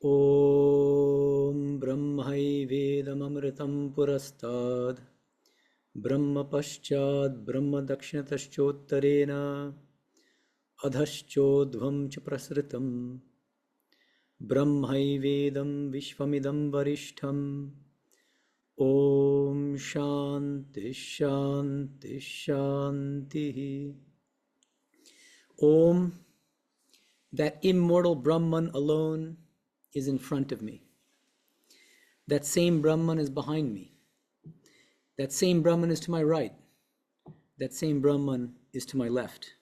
Om Brahmaivedamamritam purastad Brahma paschad Brahma dakshinatashchottarena adhaschodhvam cha prasritam Brahmaivedam vishvamidam varishtham. Om Shanti Shanti Shanti. Om, that immortal Brahman alone is in front of me. That same Brahman is behind me. That same Brahman is to my right. That same Brahman is to my left.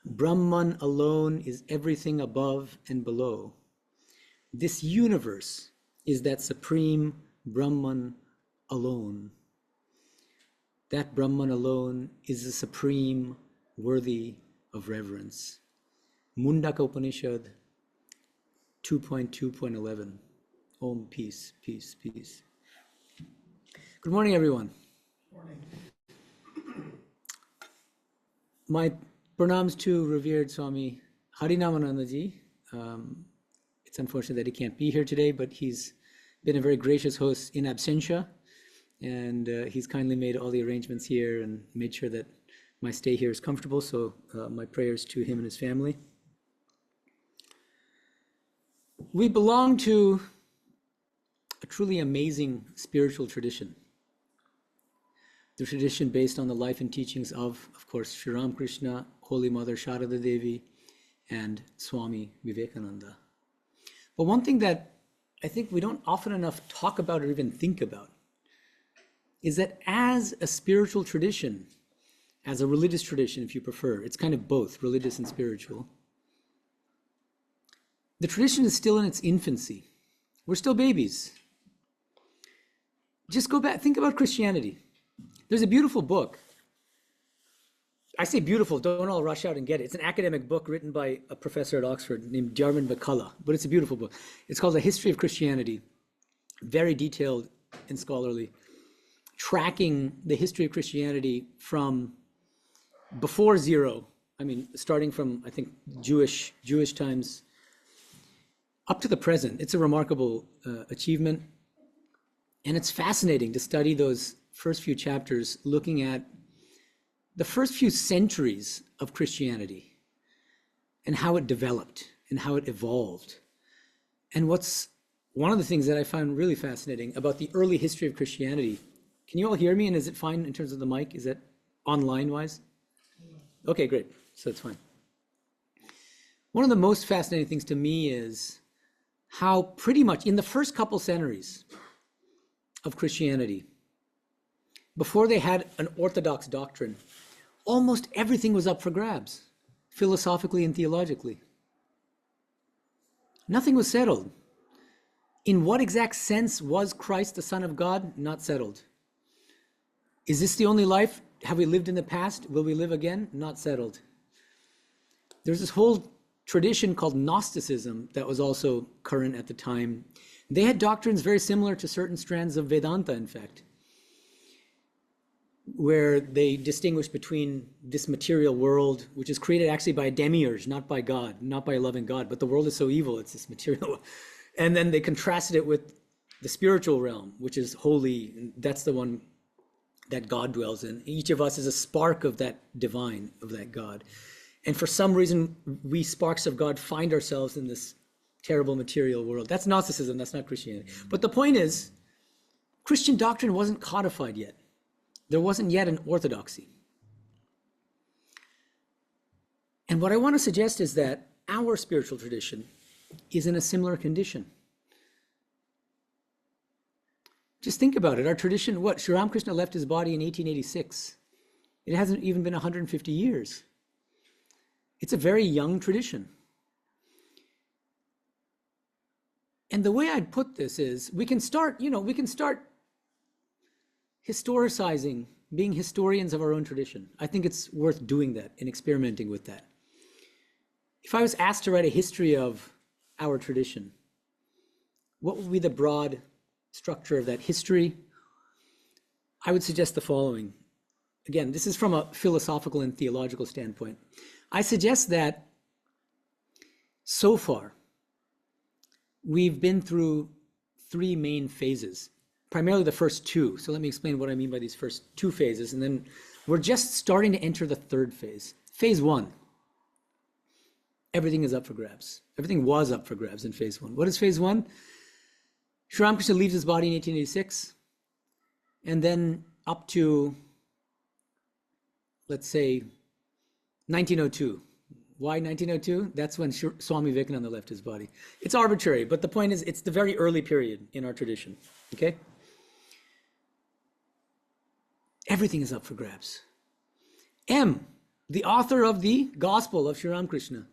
Brahman alone is everything above and below. This universe is that supreme Brahman alone. That Brahman alone is the supreme, worthy of reverence. Mundaka Upanishad 2.2.11. Om, peace, peace, peace. Good morning, everyone. Morning. My pranams to revered Swami Medhananda ji. It's unfortunate that he can't be here today, but he's been a very gracious host in absentia, and he's kindly made all the arrangements here and made sure that my stay here is comfortable, so my prayers to him and his family. We belong to a truly amazing spiritual tradition. The tradition based on the life and teachings of course, Sri Ramakrishna, Holy Mother Sharada Devi, and Swami Vivekananda. But one thing that I think we don't often enough talk about or even think about is that as a spiritual tradition, as a religious tradition, if you prefer, it's kind of both religious and spiritual. The tradition is still in its infancy. We're still babies. Just go back, think about Christianity. There's a beautiful book. I say beautiful, don't all rush out and get it. It's an academic book written by a professor at Oxford named Jarman McCullough, but it's a beautiful book. It's called A History of Christianity, very detailed and scholarly, tracking the history of Christianity from before zero, I mean, starting from, I think, Jewish times up to the present. It's a remarkable achievement. And it's fascinating to study those first few chapters, looking at the first few centuries of Christianity and how it developed and how it evolved. And what's one of the things that I found really fascinating about the early history of Christianity, can you all hear me? And is it fine in terms of the mic? Is that online wise? Okay, great. So it's fine. One of the most fascinating things to me is how pretty much in the first couple centuries of Christianity, before they had an orthodox doctrine, almost everything was up for grabs, philosophically and theologically. Nothing was settled. In what exact sense was Christ the Son of God? Not settled. Is this the only life? Have we lived in the past? Will we live again? Not settled. There's this whole tradition called Gnosticism that was also current at the time. They had doctrines very similar to certain strands of Vedanta, in fact, where they distinguish between this material world, which is created actually by a demiurge, not by God, not by a loving God, but the world is so evil, it's this material. And then they contrasted it with the spiritual realm, which is holy, and that's the one that God dwells in. Each of us is a spark of that divine, of that God. And for some reason, we sparks of God find ourselves in this terrible material world. That's Gnosticism, that's not Christianity. But the point is, Christian doctrine wasn't codified yet. There wasn't yet an orthodoxy. And what I want to suggest is that our spiritual tradition is in a similar condition. Just think about it. Our tradition, what? Sri Ramakrishna left his body in 1886. It hasn't even been 150 years. It's a very young tradition. And the way I'd put this is, we can start historicizing, being historians of our own tradition. I think it's worth doing that and experimenting with that. If I was asked to write a history of our tradition, what would be the broad structure of that history? I would suggest the following. Again, this is from a philosophical and theological standpoint. I suggest that so far, we've been through three main phases, primarily the first two. So let me explain what I mean by these first two phases, and then we're just starting to enter the third phase. Phase one, everything is up for grabs. Everything was up for grabs in phase one. What is phase one? Sri Ramakrishna leaves his body in 1886, and then up to, let's say, 1902. Why 1902? That's when Swami Medhananda left his body. It's arbitrary, but the point is it's the very early period in our tradition, okay? Everything is up for grabs. M, the author of the Gospel of Sri Ramakrishna.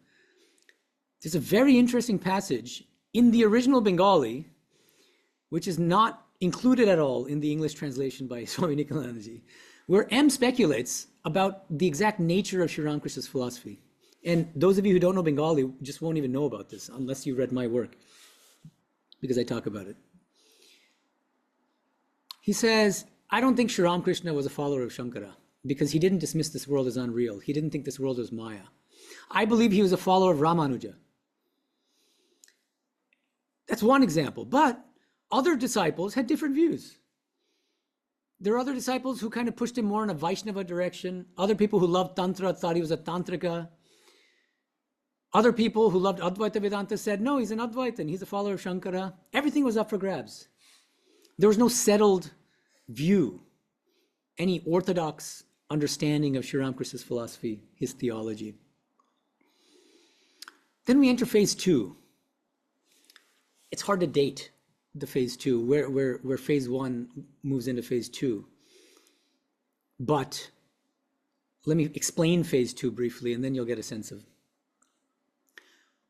There's a very interesting passage in the original Bengali, which is not included at all in the English translation by Swami Nikhilanandaji, where M speculates about the exact nature of Sri Ramakrishna's philosophy. And those of you who don't know Bengali just won't even know about this unless you read my work, because I talk about it. He says, I don't think Sri Ramakrishna was a follower of Shankara because he didn't dismiss this world as unreal. He didn't think this world was Maya. I believe he was a follower of Ramanuja. That's one example, but other disciples had different views. There are other disciples who kind of pushed him more in a Vaishnava direction. Other people who loved Tantra thought he was a Tantrika. Other people who loved Advaita Vedanta said, no, he's an Advaitin, he's a follower of Shankara. Everything was up for grabs. There was no settled view, any orthodox understanding of Sri Ramakrishna's philosophy, his theology. Then we enter phase two. It's hard to date the phase two, where phase one moves into phase two. But let me explain phase two briefly, and then you'll get a sense of.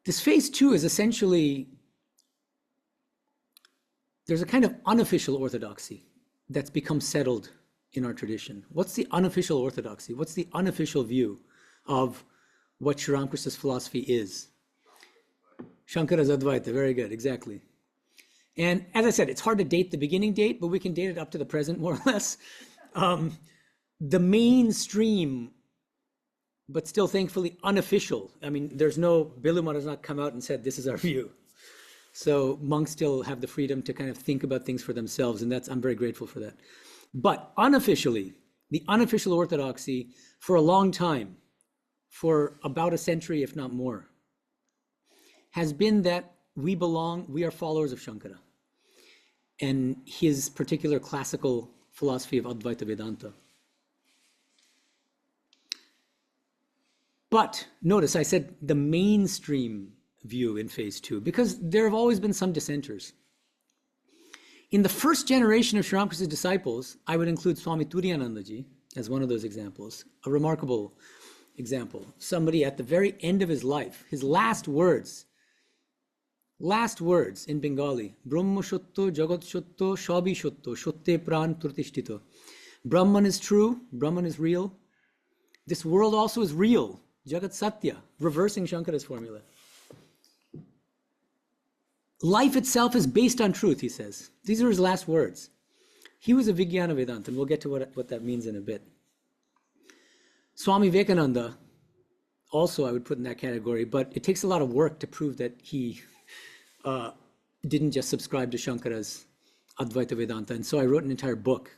This phase two is essentially, there's a kind of unofficial orthodoxy that's become settled in our tradition. What's the unofficial orthodoxy? What's the unofficial view of what Sri Ramakrishna's philosophy is? Shankara's Advaita, very good, exactly. And as I said, it's hard to date the beginning date, but we can date it up to the present, more or less. The mainstream, but still thankfully unofficial. I mean, there's no, Biluma has not come out and said, this is our view. So monks still have the freedom to kind of think about things for themselves, and I'm very grateful for that. But unofficially, the unofficial orthodoxy for a long time, for about a century, if not more, has been that we are followers of Shankara and his particular classical philosophy of Advaita Vedanta. But notice I said the mainstream view in phase two, because there have always been some dissenters. In the first generation of Sri Ramakrishna's disciples, I would include Swami Turiyanandaji as one of those examples, a remarkable example. Somebody at the very end of his life, his last words in Bengali, Brahma Shatto, Jagat Shatto, Shabi Shatto, Shatte Pran Pratishtito. Brahman is true, Brahman is real. This world also is real, Jagat Satya, reversing Shankara's formula. Life itself is based on truth, he says. These are his last words. He was a Vigana Vedanta, and we'll get to what that means in a bit. Swami Medhananda, also I would put in that category, but it takes a lot of work to prove that he didn't just subscribe to Shankara's Advaita Vedanta. And so I wrote an entire book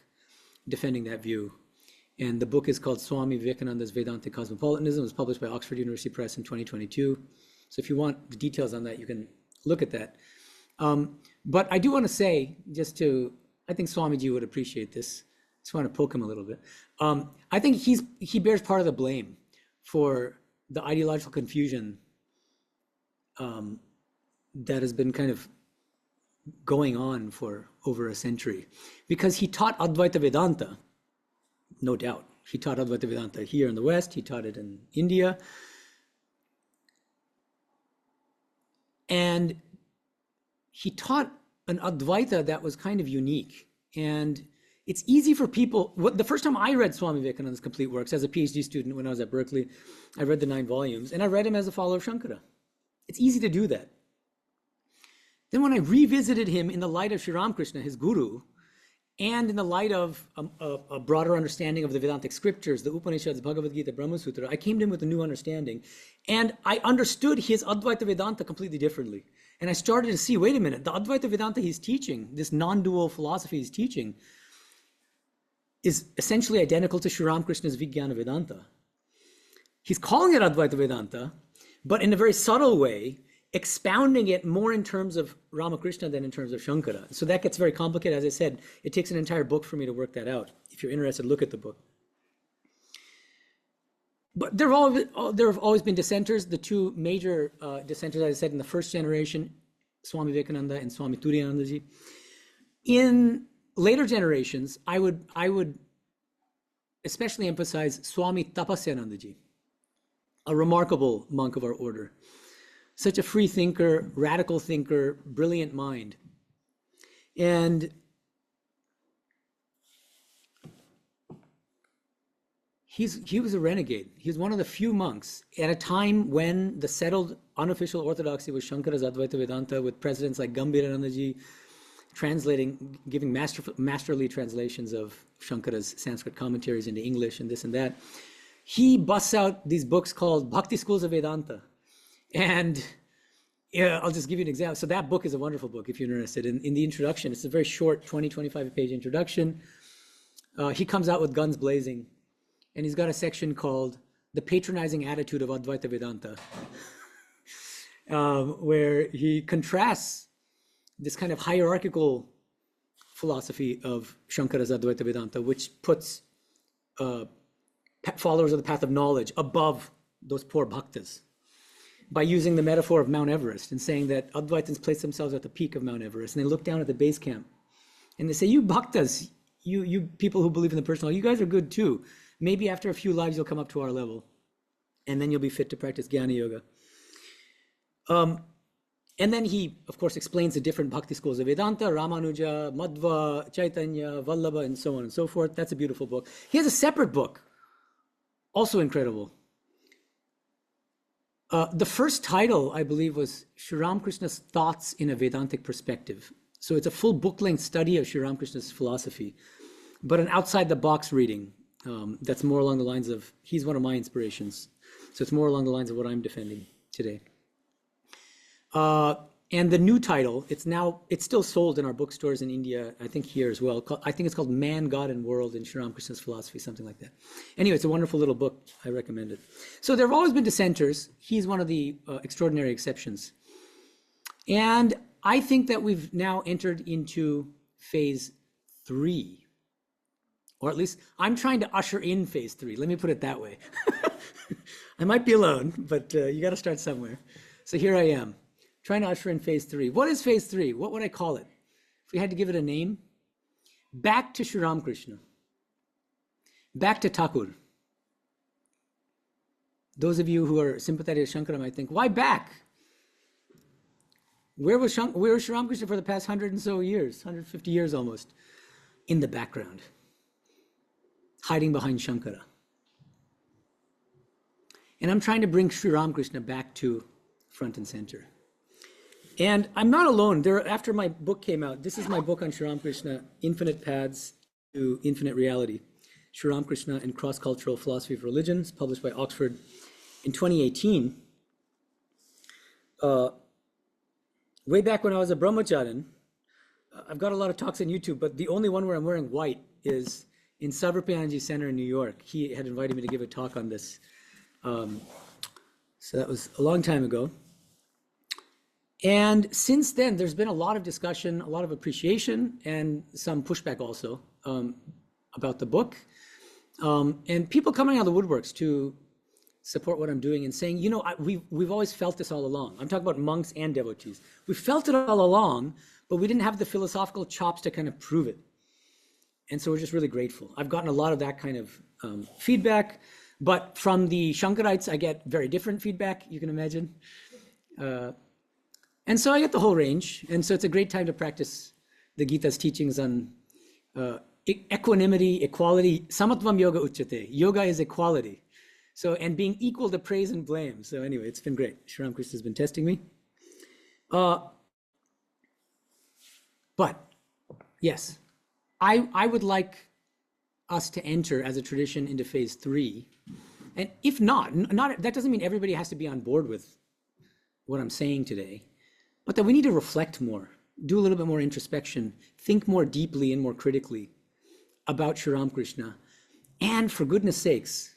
defending that view. And the book is called Swami Vivekananda's Vedantic Cosmopolitanism. It was published by Oxford University Press in 2022. So if you want the details on that, you can look at that. But I do want to say, I think Swamiji would appreciate this. Just want to poke him a little bit. I think he bears part of the blame for the ideological confusion that has been kind of going on for over a century, because he taught Advaita Vedanta, no doubt. He taught Advaita Vedanta here in the West, he taught it in India. And he taught an Advaita that was kind of unique. And it's easy for people, the first time I read Swami Vivekananda's complete works as a PhD student when I was at Berkeley, I read the 9 volumes, and I read him as a follower of Shankara. It's easy to do that. Then when I revisited him in the light of Sri Ramakrishna, his guru, and in the light of a broader understanding of the Vedantic scriptures, the Upanishads, Bhagavad Gita, Brahma Sutra, I came to him with a new understanding. And I understood his Advaita Vedanta completely differently. And I started to see, wait a minute, the Advaita Vedanta he's teaching, this non-dual philosophy he's teaching, is essentially identical to Sri Ramakrishna's Vijnana Vedanta. He's calling it Advaita Vedanta, but in a very subtle way, expounding it more in terms of Ramakrishna than in terms of Shankara. So that gets very complicated. As I said, it takes an entire book for me to work that out. If you're interested, look at the book. But there have always been dissenters. The two major dissenters, as I said, in the first generation, Swami Vivekananda and Swami Turiyanandaji. In later generations, I would especially emphasize Swami Tapasyanandaji, a remarkable monk of our order. Such a free thinker, radical thinker, brilliant mind. And he was a renegade. He was one of the few monks at a time when the settled unofficial orthodoxy was Shankara's Advaita Vedanta, with presidents like Gambhiranandaji giving masterly translations of Shankara's Sanskrit commentaries into English and this and that. He busts out these books called Bhakti Schools of Vedanta. And I'll just give you an example. So that book is a wonderful book if you're interested. In the introduction, it's a very short 20, 25 page introduction. He comes out with guns blazing, and he's got a section called The Patronizing Attitude of Advaita Vedanta, where he contrasts this kind of hierarchical philosophy of Shankara's Advaita Vedanta, which puts followers of the path of knowledge above those poor bhaktas, by using the metaphor of Mount Everest and saying that Advaitins place themselves at the peak of Mount Everest and they look down at the base camp and they say, you bhaktas, you people who believe in the personal, you guys are good too. Maybe after a few lives, you'll come up to our level and then you'll be fit to practice Jnana Yoga. And then he, of course, explains the different bhakti schools of Vedanta, Ramanuja, Madhva, Chaitanya, Vallabha, and so on and so forth. That's a beautiful book. He has a separate book, also incredible. The first title, I believe, was Sri Ramakrishna's Thoughts in a Vedantic Perspective. So it's a full book-length study of Sri Ramakrishna's philosophy, but an outside-the-box reading that's more along the lines of, he's one of my inspirations. So it's more along the lines of what I'm defending today. And the new title, it's still sold in our bookstores in India, I think here as well. I think it's called Man, God, and World in Sri Ramakrishna's Philosophy, something like that. Anyway, it's a wonderful little book. I recommend it. So there have always been dissenters. He's one of the extraordinary exceptions. And I think that we've now entered into phase 3. Or at least I'm trying to usher in phase 3. Let me put it that way. I might be alone, but you got to start somewhere. So here I am, trying to usher in phase 3. What is phase 3? What would I call it? If we had to give it a name, back to Sri Ramakrishna, back to Thakur. Those of you who are sympathetic to Shankara might think, why back? Where was Sri Ramakrishna for the past 100 and so years, 150 years almost? In the background, hiding behind Shankara. And I'm trying to bring Sri Ramakrishna back to front and center. And I'm not alone. After my book came out, this is my book on Sri Ramakrishna, Infinite Paths to Infinite Reality, Sri Ramakrishna and Cross-Cultural Philosophy of Religions, published by Oxford in 2018. Way back when I was a brahmacharin, I've got a lot of talks on YouTube, but the only one where I'm wearing white is in Sarvapriyanji Center in New York. He had invited me to give a talk on this. So that was a long time ago. And since then, there's been a lot of discussion, a lot of appreciation, and some pushback also about the book. And people coming out of the woodworks to support what I'm doing and saying, you know, we've always felt this all along. I'm talking about monks and devotees. We felt it all along, but we didn't have the philosophical chops to kind of prove it. And so we're just really grateful. I've gotten a lot of that kind of feedback, but from the Shankarites, I get very different feedback, you can imagine. And so I get the whole range. And so it's a great time to practice the Gita's teachings on equanimity, equality. Samatvam yoga uchyate. Yoga is equality. So, and being equal to praise and blame. So anyway, it's been great. Sri Ramakrishna has been testing me. But yes, I would like us to enter as a tradition into phase 3. And if not, that doesn't mean everybody has to be on board with what I'm saying today. but that we need to reflect more, do a little bit more introspection, think more deeply and more critically about Sri Ramakrishna. And for goodness sakes,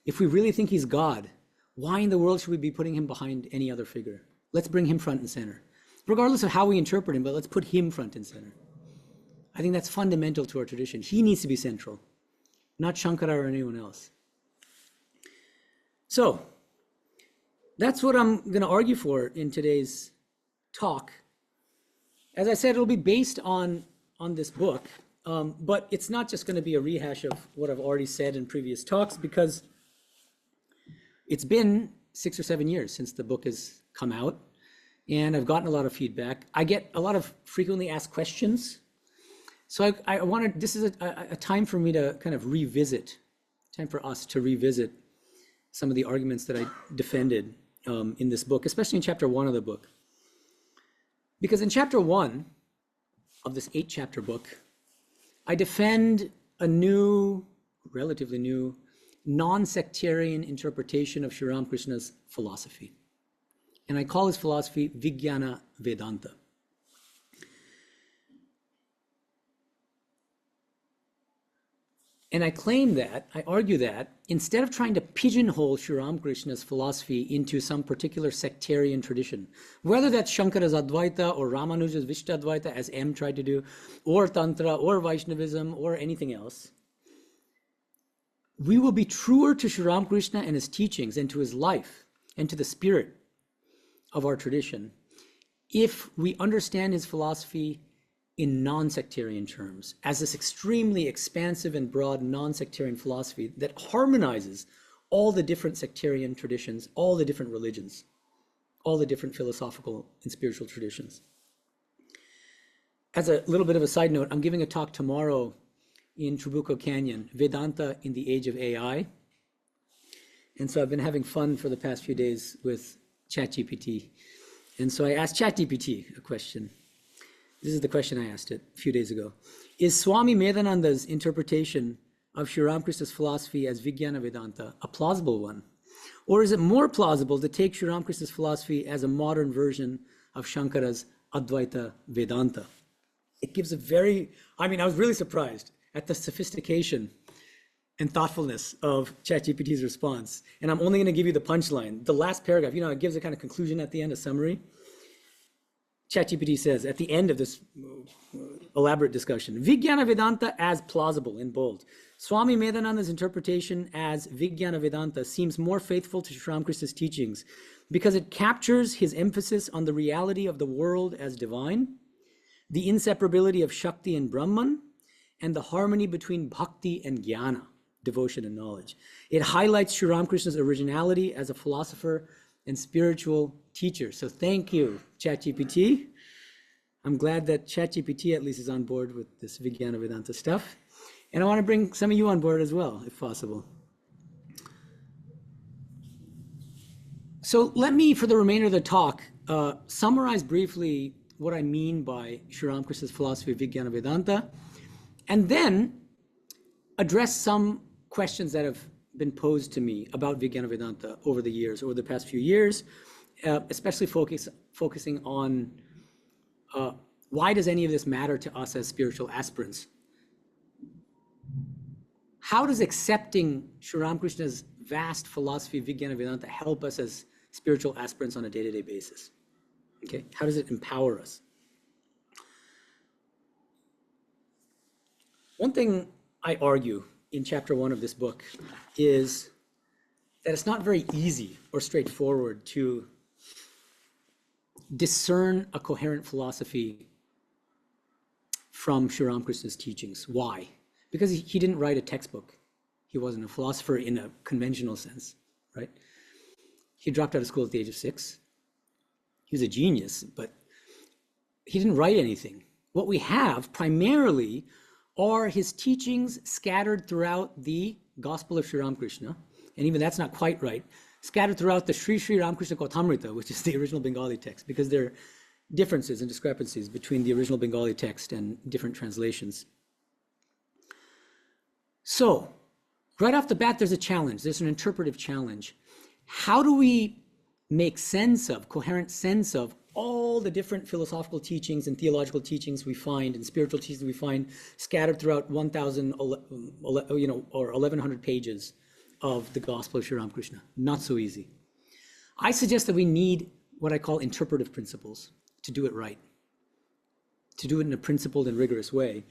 if we really think he's God, why in the world should we be putting him behind any other figure? Let's bring him front and center, regardless of how we interpret him, but let's put him front and center. I think that's fundamental to our tradition. He needs to be central, not Shankara or anyone else. So that's what I'm going to argue for in today's talk. As I said, it'll be based on this book, but it's not just going to be a rehash of what I've already said in previous talks, because it's been 6 or 7 years since the book has come out, and I've gotten a lot of feedback. I get a lot of frequently asked questions. So I wanted, this is a time for me to kind of revisit, time for us to revisit some of the arguments that I defended in this book, especially in chapter 1 of the book. Because in chapter 1 of this 8-chapter book, I defend a new, relatively new, non-sectarian interpretation of Sri Ramakrishna's philosophy. And I call his philosophy Vigana Vedanta. And I claim that, I argue that, instead of trying to pigeonhole Sri Ramakrishna's philosophy into some particular sectarian tradition, whether that's Shankara's Advaita or Ramanuja's Vishtadvaita, as M tried to do, or Tantra, or Vaishnavism, or anything else, we will be truer to Sri Ramakrishna and his teachings and to his life and to the spirit of our tradition if we understand his philosophy in non-sectarian terms, as this extremely expansive and broad non-sectarian philosophy that harmonizes all the different sectarian traditions, all the different religions, all the different philosophical and spiritual traditions. As a little bit of a side note, I'm giving a talk tomorrow in Trabuco Canyon, Vedanta in the Age of AI. And so I've been having fun for the past few days with ChatGPT. And so I asked ChatGPT a question. This is the question I asked it a few days ago. Is Swami Medhananda's interpretation of Sri Ramakrishna's philosophy as Vijnana Vedanta a plausible one? Or is it more plausible to take Sri Ramakrishna's philosophy as a modern version of Shankara's Advaita Vedanta? It gives a very, I was really surprised at the sophistication and thoughtfulness of ChatGPT's response. And I'm only going to give you the punchline. The last paragraph, it gives a kind of conclusion at the end, a summary. ChatGPT says at the end of this elaborate discussion, Vijnana Vedanta as plausible in bold. Swami Medhananda's interpretation as Vijnana Vedanta seems more faithful to Sri Ramakrishna's teachings because it captures his emphasis on the reality of the world as divine, the inseparability of Shakti and Brahman, and the harmony between Bhakti and Jnana, devotion and knowledge. It highlights Sri Ramakrishna's originality as a philosopher and spiritual teacher. So thank you, ChatGPT. I'm glad that ChatGPT at least is on board with this Vijnana Vedanta stuff. And I want to bring some of you on board as well, if possible. So let me, for the remainder of the talk, summarize briefly what I mean by Sri Ramakrishna's philosophy of Vijnana Vedanta, and then address some questions that have been posed to me about Vijnana Vedanta over the years, over the past few years, especially focusing on why does any of this matter to us as spiritual aspirants? How does accepting Sri Ramakrishna's vast philosophy of Vijnana Vedanta help us as spiritual aspirants on a day-to-day basis? Okay, how does it empower us? One thing I argue in chapter 1 of this book is that it's not very easy or straightforward to discern a coherent philosophy from Sri Ramakrishna's teachings. Why? Because he didn't write a textbook. He wasn't a philosopher in a conventional sense, right? He dropped out of school at the age of 6. He was a genius, but he didn't write anything. What we have primarily are his teachings scattered throughout the Gospel of Sri Ramakrishna, and even that's not quite right, scattered throughout the Sri Sri Ramakrishna Kathamrita, which is the original Bengali text, because there are differences and discrepancies between the original Bengali text and different translations. So, right off the bat, there's a challenge. There's an interpretive challenge. How do we make sense of, coherent sense of all the different philosophical teachings and theological teachings we find and spiritual teachings we find scattered throughout 1,000, or 1,100 pages of the Gospel of Sri Ramakrishna. Not so easy. I suggest that we need what I call interpretive principles to do it right, to do it in a principled and rigorous way.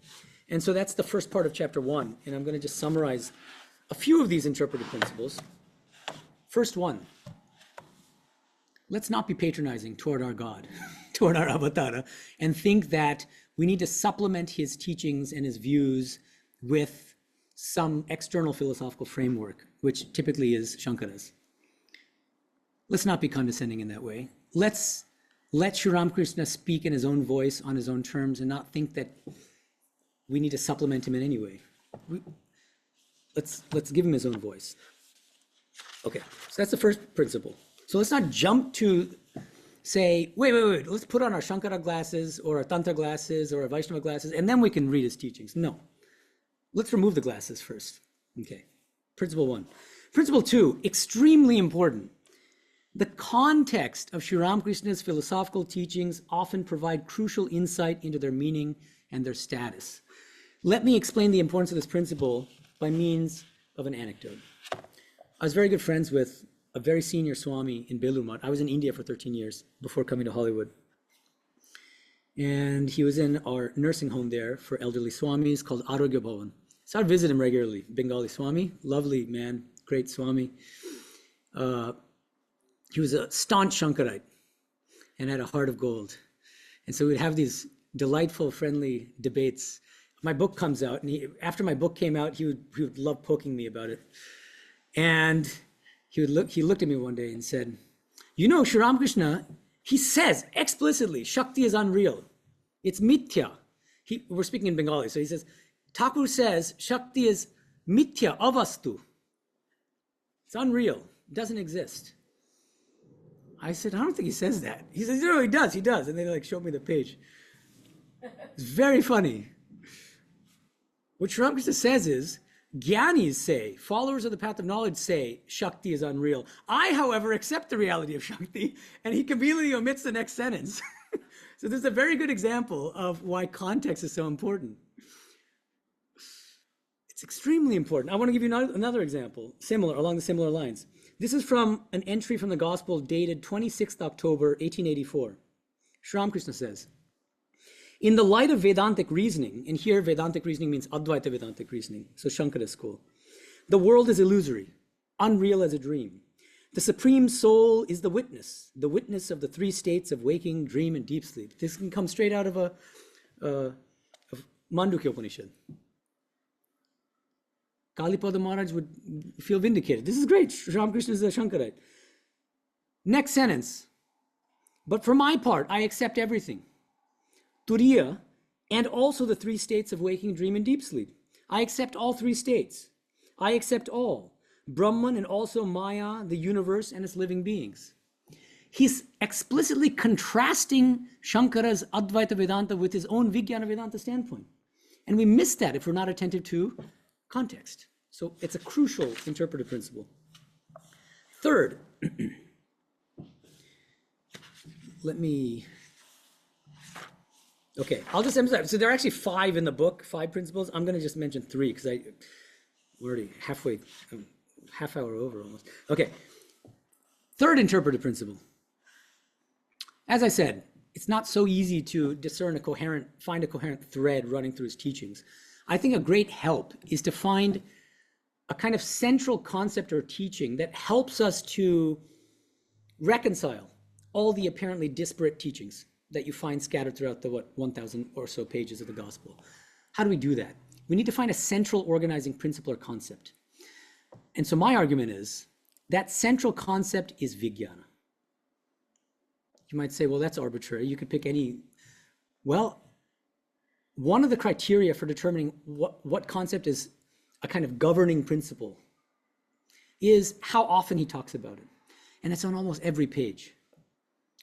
And so that's the first part of chapter 1, and I'm going to just summarize a few of these interpretive principles. First one, let's not be patronizing toward our God, toward our avatara, and think that we need to supplement his teachings and his views with some external philosophical framework, which typically is Shankara's. Let's not be condescending in that way. Let's let Sri Ramakrishna speak in his own voice, on his own terms, and not think that we need to supplement him in any way. Let's give him his own voice. Okay, so that's the first principle. So let's not jump to say, wait, let's put on our Shankara glasses or our Tantra glasses or our Vaishnava glasses, and then we can read his teachings. No, let's remove the glasses first. Okay, principle 1. Principle 2, extremely important. The context of Sri Ramakrishna's philosophical teachings often provide crucial insight into their meaning and their status. Let me explain the importance of this principle by means of an anecdote. I was very good friends with a very senior Swami in Belur Math. I was in India for 13 years before coming to Hollywood. And he was in our nursing home there for elderly Swamis called Arogya Bhavan. So I'd visit him regularly. Bengali Swami, lovely man, great Swami. He was a staunch Shankarite and had a heart of gold. And so we'd have these delightful, friendly debates. My book comes out, and after my book came out, he would love poking me about it. And he looked at me one day and said, you know, Sri Ramakrishna, he says explicitly, Shakti is unreal. It's mithya. We're speaking in Bengali, so he says, Thakur says Shakti is mithya, avastu. It's unreal, it doesn't exist. I said, I don't think he says that. He says, no, he does. And they showed me the page. It's very funny. What Sri Ramakrishna says is, Gyanis say, followers of the path of knowledge say, Shakti is unreal. I, however, accept the reality of Shakti, and he conveniently omits the next sentence. So this is a very good example of why context is so important. It's extremely important. I want to give you another example, along the similar lines. This is from an entry from the Gospel dated 26th October, 1884. Sri Ramakrishna says, in the light of Vedantic reasoning, and here Vedantic reasoning means Advaita Vedantic reasoning, so Shankara school, the world is illusory, unreal as a dream. The Supreme Soul is the witness of the 3 states of waking, dream, and deep sleep. This can come straight out of of Mandukya Upanishad. Kalipada Maharaj would feel vindicated. This is great. Sri Ramakrishna is a Shankarite. Next sentence. But for my part, I accept everything. Turiya, and also the 3 states of waking, dream, and deep sleep. I accept all 3 states. I accept all. Brahman and also Maya, the universe, and its living beings. He's explicitly contrasting Shankara's Advaita Vedanta with his own Vijnana Vedanta standpoint. And we miss that if we're not attentive to context. So it's a crucial interpretive principle. Third, I'll just emphasize. So there are actually 5 in the book, 5 principles. I'm going to just mention 3 because we're already half hour over almost. Okay. Third interpretive principle. As I said, it's not so easy to find a coherent thread running through his teachings. I think a great help is to find a kind of central concept or teaching that helps us to reconcile all the apparently disparate teachings that you find scattered throughout the 1,000 or so pages of the gospel. How do we do that? We need to find a central organizing principle or concept. And so my argument is that central concept is Vijnana. You might say, well, that's arbitrary. You could pick any. Well, one of the criteria for determining what concept is a kind of governing principle is how often he talks about it. And it's on almost every page.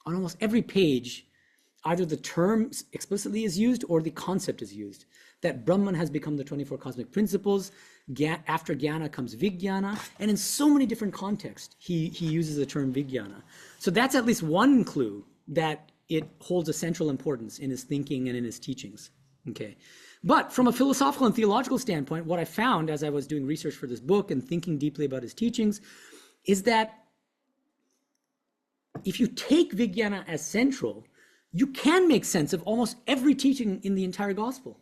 On almost every page, either the term explicitly is used or the concept is used. That Brahman has become the 24 cosmic principles. After Jnana comes Vijnana. And in so many different contexts, he uses the term Vijnana. So that's at least one clue that it holds a central importance in his thinking and in his teachings. Okay. But from a philosophical and theological standpoint, what I found as I was doing research for this book and thinking deeply about his teachings is that if you take Vijnana as central, you can make sense of almost every teaching in the entire gospel.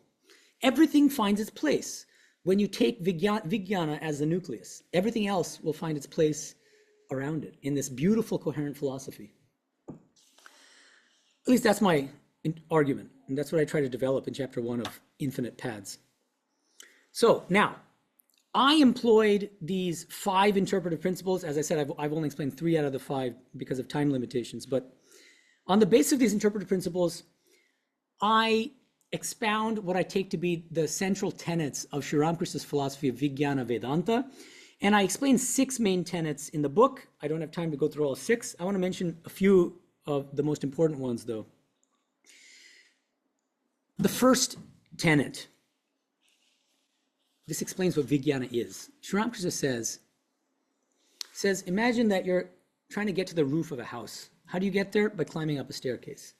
Everything finds its place when you take Vijnana as the nucleus. Everything else will find its place around it in this beautiful, coherent philosophy. At least that's my argument, and that's what I try to develop in chapter 1 of Infinite Paths. So now, I employed these 5 interpretive principles. As I said, I've only explained 3 out of the 5 because of time limitations, but on the basis of these interpretive principles, I expound what I take to be the central tenets of Sri Ramakrishna's philosophy of Vijnana Vedanta, and I explain 6 main tenets in the book. I don't have time to go through all 6. I want to mention a few of the most important ones, though. The first tenet, this explains what Vijnana is. Sri Ramakrishna says, imagine that you're trying to get to the roof of a house. How do you get there? By climbing up a staircase.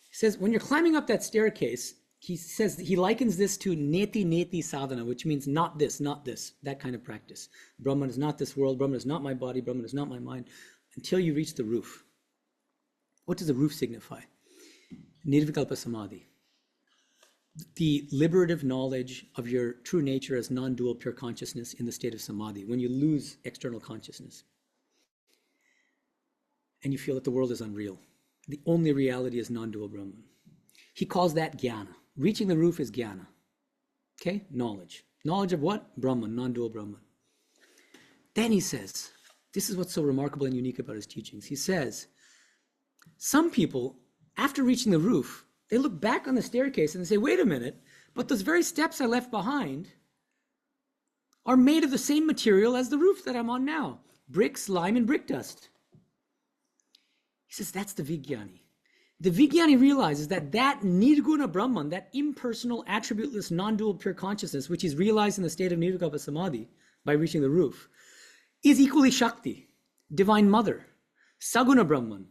He says, when you're climbing up that staircase, he says, he likens this to neti sadhana, which means not this, that kind of practice. Brahman is not this world, Brahman is not my body, Brahman is not my mind, until you reach the roof. What does the roof signify? Nirvikalpa samadhi. The liberative knowledge of your true nature as non-dual pure consciousness in the state of samadhi, when you lose external consciousness and you feel that the world is unreal. The only reality is non-dual Brahman. He calls that jnana. Reaching the roof is jnana. Okay? Knowledge. Knowledge of what? Brahman, non-dual Brahman. Then he says, this is what's so remarkable and unique about his teachings. He says, some people, after reaching the roof, they look back on the staircase and they say, wait a minute, but those very steps I left behind are made of the same material as the roof that I'm on now. Bricks, lime, and brick dust. He says, that's the Vijnani. The Vijnani realizes that Nirguna Brahman, that impersonal, attributeless, non-dual pure consciousness, which is realized in the state of Nirvikalpa Samadhi by reaching the roof, is equally Shakti, Divine Mother, Saguna Brahman,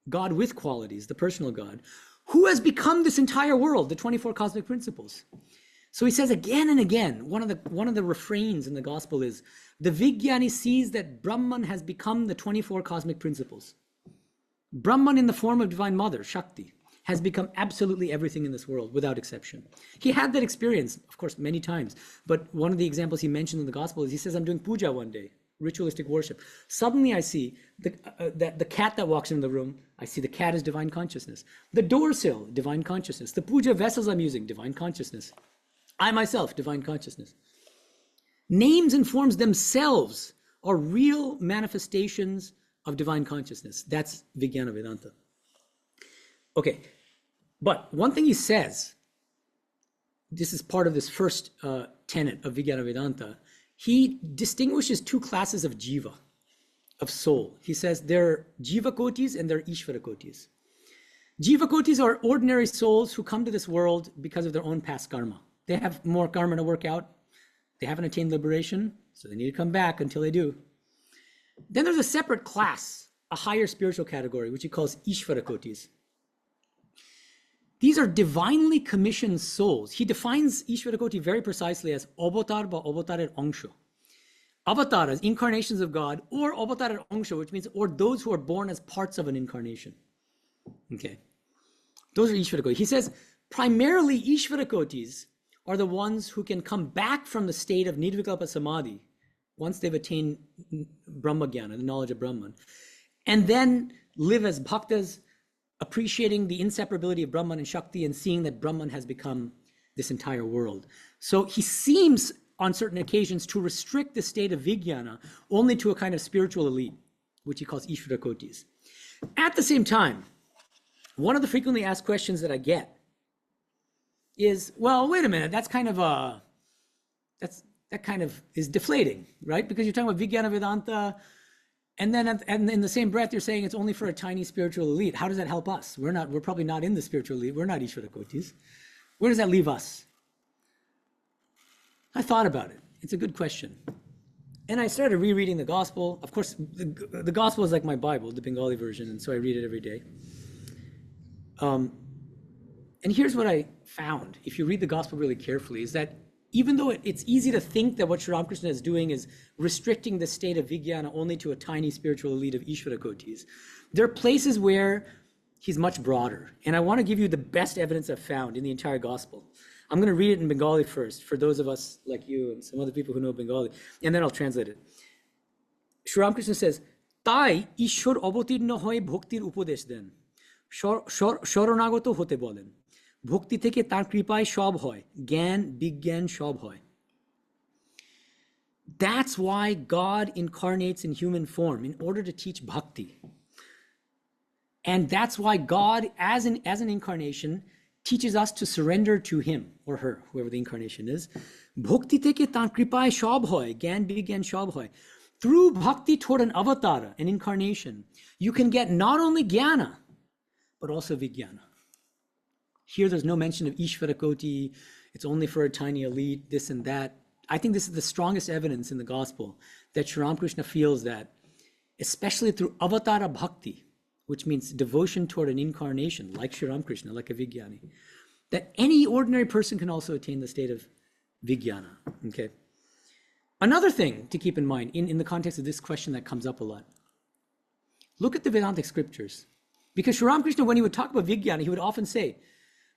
God with qualities, the personal God, who has become this entire world, the 24 cosmic principles. So he says again and again, one of the refrains in the gospel is, the Vijnani sees that Brahman has become the 24 cosmic principles. Brahman in the form of Divine Mother, Shakti, has become absolutely everything in this world without exception. He had that experience, of course, many times, but one of the examples he mentioned in the gospel is he says, I'm doing puja one day, ritualistic worship. Suddenly I see the cat that walks into the room, I see the cat as divine consciousness. The door sill, divine consciousness. The puja vessels I'm using, divine consciousness. I myself, divine consciousness. Names and forms themselves are real manifestations of divine consciousness. That's Vijnana Vedanta. Okay, but one thing he says, this is part of this first tenet of Vijnana Vedanta, he distinguishes 2 classes of jiva, of soul. He says there are jiva kotis and there are ishvara kotis. Jiva kotis are ordinary souls who come to this world because of their own past karma. They have more karma to work out. They haven't attained liberation, so they need to come back until they do. Then there's a separate class, a higher spiritual category, which he calls Ishvara Kotis. These are divinely commissioned souls. He defines Ishvara Koti very precisely as Avatar ba Avatarer Angsho. Avatars, incarnations of God, or Avatarer Angsho, which means, or those who are born as parts of an incarnation. Okay. Those are Ishvara Kotis. He says, primarily Ishvara Kotis are the ones who can come back from the state of Nirvikalpa Samadhi once they've attained Brahma Jnana, the knowledge of Brahman, and then live as bhaktas, appreciating the inseparability of Brahman and Shakti and seeing that Brahman has become this entire world. So he seems on certain occasions to restrict the state of Vijnana only to a kind of spiritual elite, which he calls Ishvara Kotis. At the same time, one of the frequently asked questions that I get is, well, wait a minute, that kind of is deflating, right? Because you're talking about Vijnana Vedanta, and then and in the same breath, you're saying it's only for a tiny spiritual elite. How does that help us? We're probably not in the spiritual elite. We're not Ishvara Kotis. Where does that leave us? I thought about it. It's a good question. And I started rereading the gospel. Of course, the gospel is like my Bible, the Bengali version, and so I read it every day. Um, and here's what I found, if you read the gospel really carefully, is that even though it's easy to think that what Sri Ramakrishna is doing is restricting the state of Vijnana only to a tiny spiritual elite of Ishvara Kotis, there are places where he's much broader. And I want to give you the best evidence I've found in the entire gospel. I'm going to read it in Bengali first, for those of us like you and some other people who know Bengali, and then I'll translate it. Sri Ramakrishna says, Tai Ishwar অবতীর্ণ হয়ে ভক্তির উপদেশ দেন, শরণাগত হতে বলেন, ভক্তি থেকে তার কৃপায় সব হয়, জ্ঞান বিজ্ঞান সব হয়. That's why God incarnates in human form, in order to teach bhakti. And that's why God, as an incarnation, teaches us to surrender to him or her, whoever the incarnation is. Bhakti থেকে তার কৃপায় সব হয়, জ্ঞান বিজ্ঞান সব হয়. Through bhakti toward an avatara, an incarnation, you can get not only jnana, but also vijnana. Here there's no mention of Ishvara Koti, it's only for a tiny elite, this and that. I think this is the strongest evidence in the gospel that Sri Ramakrishna feels that, especially through avatara bhakti, which means devotion toward an incarnation, like Sri Ramakrishna, like a Vijnani, that any ordinary person can also attain the state of Vijnana, okay? Another thing to keep in mind in the context of this question that comes up a lot, look at the Vedantic scriptures. Because Sri Ramakrishna, when he would talk about Vijnana, he would often say,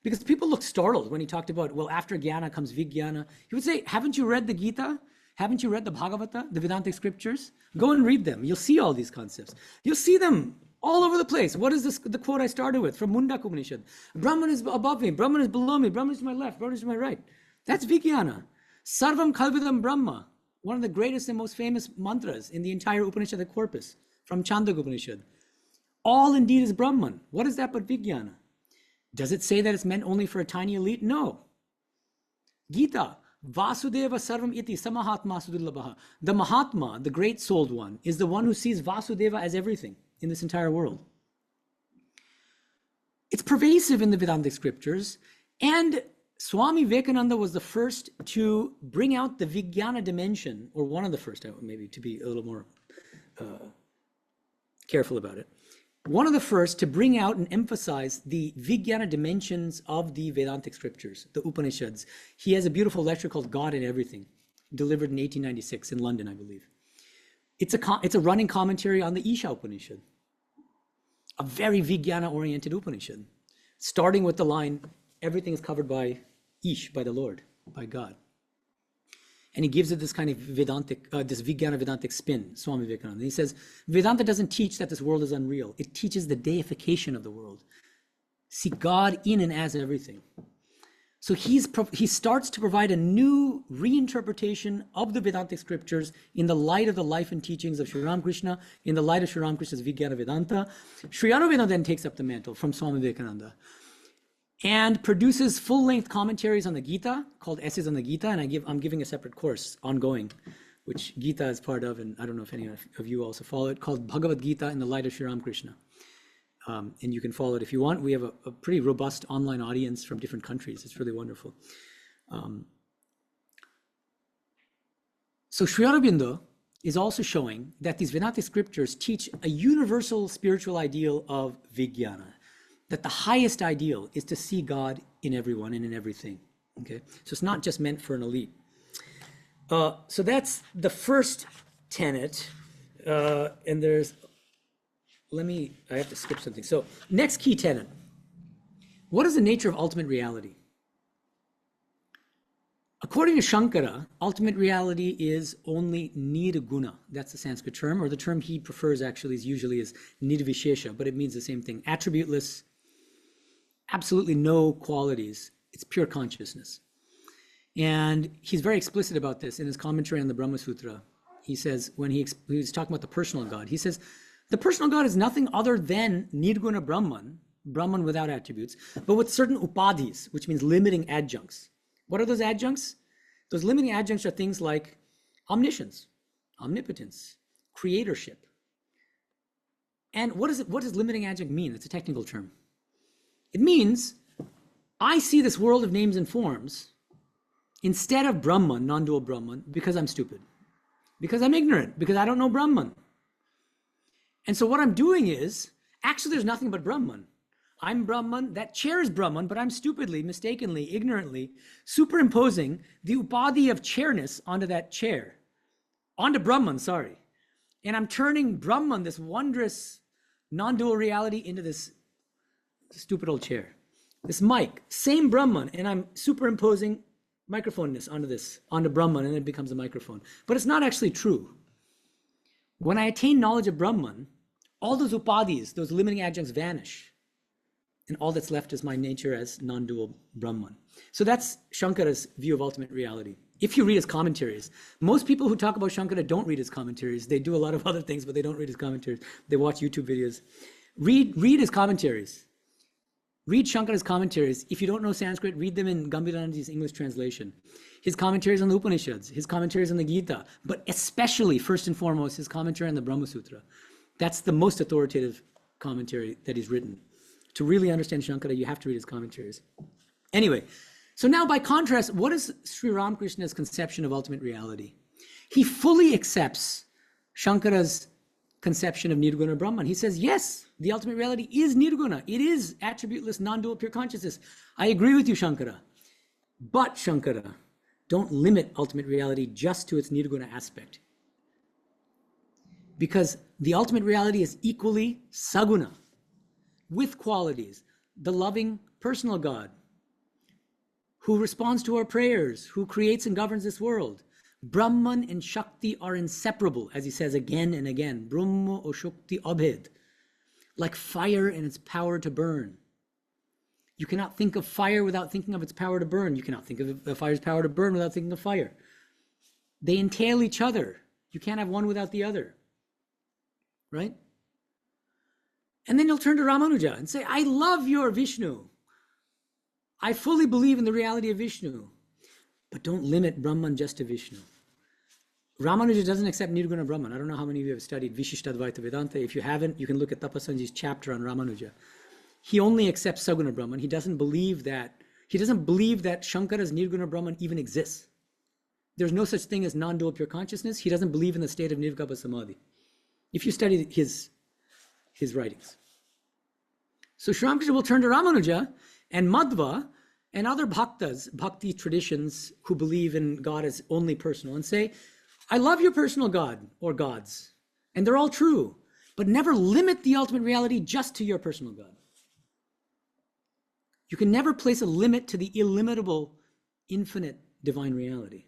because people looked startled when he talked about, well, after Jnana comes Vijnana, he would say, haven't you read the Gita? Haven't you read the Bhagavata, the Vedantic scriptures? Go and read them. You'll see all these concepts. You'll see them all over the place. What is this, the quote I started with from Mundak Upanishad? Brahman is above me, Brahman is below me, Brahman is to my left, Brahman is to my right. That's Vijnana. Sarvam Kalvidam Brahma, one of the greatest and most famous mantras in the entire Upanishad corpus from Chandogya Upanishad. All indeed is Brahman. What is that but Vijnana? Does it say that it's meant only for a tiny elite? No. Gita, Vasudeva Sarvam Iti Samahatma Sudurlabhaha. The Mahatma, the great souled one, is the one who sees Vasudeva as everything in this entire world. It's pervasive in the Vedantic scriptures, and Swami Medhananda was the first to bring out the Vijnana dimension, or one of the first, maybe to be a little more careful about it. One of the first to bring out and emphasize the Vijnana dimensions of the Vedantic scriptures, the Upanishads. He has a beautiful lecture called God in Everything, delivered in 1896 in London, I believe. It's a running commentary on the Isha Upanishad, a very Vijnana-oriented Upanishad, starting with the line, everything is covered by Ish, by the Lord, by God. And he gives it this kind of Vedantic, this Vijnana Vedantic spin, Swami Medhananda. And he says, Vedanta doesn't teach that this world is unreal. It teaches the deification of the world. See God in and as everything. So he starts to provide a new reinterpretation of the Vedantic scriptures in the light of the life and teachings of Sri Ramakrishna, in the light of Sri Ramakrishna's Vijnana Vedanta. Sri Aurobindo then takes up the mantle from Swami Medhananda and produces full-length commentaries on the Gita called Essays on the Gita, and I'm giving a separate course ongoing, which Gita is part of, and I don't know if any of you also follow it, called Bhagavad Gita in the Light of Sri Ramakrishna. And you can follow it if you want. We have a pretty robust online audience from different countries. It's really wonderful. So Sri Aurobindo is also showing that these Vedantic scriptures teach a universal spiritual ideal of Vijnana, that the highest ideal is to see God in everyone and in everything, okay? So it's not just meant for an elite. So that's the first tenet, and there's, I have to skip something. So next key tenet, what is the nature of ultimate reality? According to Shankara, ultimate reality is only nirguna. That's the Sanskrit term, or the term he prefers actually is usually is nirvishesha, but it means the same thing, attributeless, absolutely no qualities. It's pure consciousness. And he's very explicit about this in his commentary on the Brahma Sutra. He says, when he's talking about the personal God, he says, the personal God is nothing other than nirguna Brahman without attributes, but with certain upadhis, which means limiting adjuncts. What are those adjuncts? Those limiting adjuncts are things like omniscience, omnipotence, creatorship. And what does limiting adjunct mean? It's a technical term. It means I see this world of names and forms instead of Brahman, non-dual Brahman, because I'm stupid, because I'm ignorant, because I don't know Brahman. And so what I'm doing is, actually there's nothing but Brahman. I'm Brahman, that chair is Brahman, but I'm stupidly, mistakenly, ignorantly superimposing the upadhi of chairness onto that chair, onto Brahman, sorry. And I'm turning Brahman, this wondrous non-dual reality, into this stupid old chair. This mic, same Brahman, and I'm superimposing microphoneness onto Brahman, and it becomes a microphone. But it's not actually true. When I attain knowledge of Brahman, all those upadhis, those limiting adjuncts vanish. And all that's left is my nature as non-dual Brahman. So that's Shankara's view of ultimate reality. If you read his commentaries, most people who talk about Shankara don't read his commentaries. They do a lot of other things, but they don't read his commentaries. They watch YouTube videos. Read his commentaries. Read Shankara's commentaries. If you don't know Sanskrit, read them in Gambhiranandaji's English translation. His commentaries on the Upanishads, his commentaries on the Gita, but especially, first and foremost, his commentary on the Brahma Sutra. That's the most authoritative commentary that he's written. To really understand Shankara, you have to read his commentaries. Anyway, so now by contrast, what is Sri Ramakrishna's conception of ultimate reality? He fully accepts Shankara's conception of Nirguna Brahman. He says, yes, the ultimate reality is Nirguna. It is attributeless, non-dual, pure consciousness. I agree with you, Shankara. But Shankara, don't limit ultimate reality just to its Nirguna aspect. Because the ultimate reality is equally Saguna, with qualities, the loving personal God, who responds to our prayers, who creates and governs this world. Brahman and Shakti are inseparable, as he says again and again. Brahma o Shakti abhed, like fire and its power to burn. You cannot think of fire without thinking of its power to burn. You cannot think of the fire's power to burn without thinking of fire. They entail each other. You can't have one without the other, right? And then you'll turn to Ramanuja and say, I love your Vishnu. I fully believe in the reality of Vishnu, but don't limit Brahman just to Vishnu. Ramanuja doesn't accept Nirguna Brahman. I don't know how many of you have studied Vishishtadvaita Vedanta. If you haven't, you can look at Tapasanji's chapter on Ramanuja. He only accepts Saguna Brahman. He doesn't believe that Shankara's Nirguna Brahman even exists. There's no such thing as non-dual pure consciousness. He doesn't believe in the state of Nirgapa Samadhi. If you study his writings. So Sri Ramakrishna will turn to Ramanuja and Madhva and other bhaktas, bhakti traditions who believe in God as only personal, and say, I love your personal God or gods, and they're all true, but never limit the ultimate reality just to your personal God. You can never place a limit to the illimitable, infinite divine reality.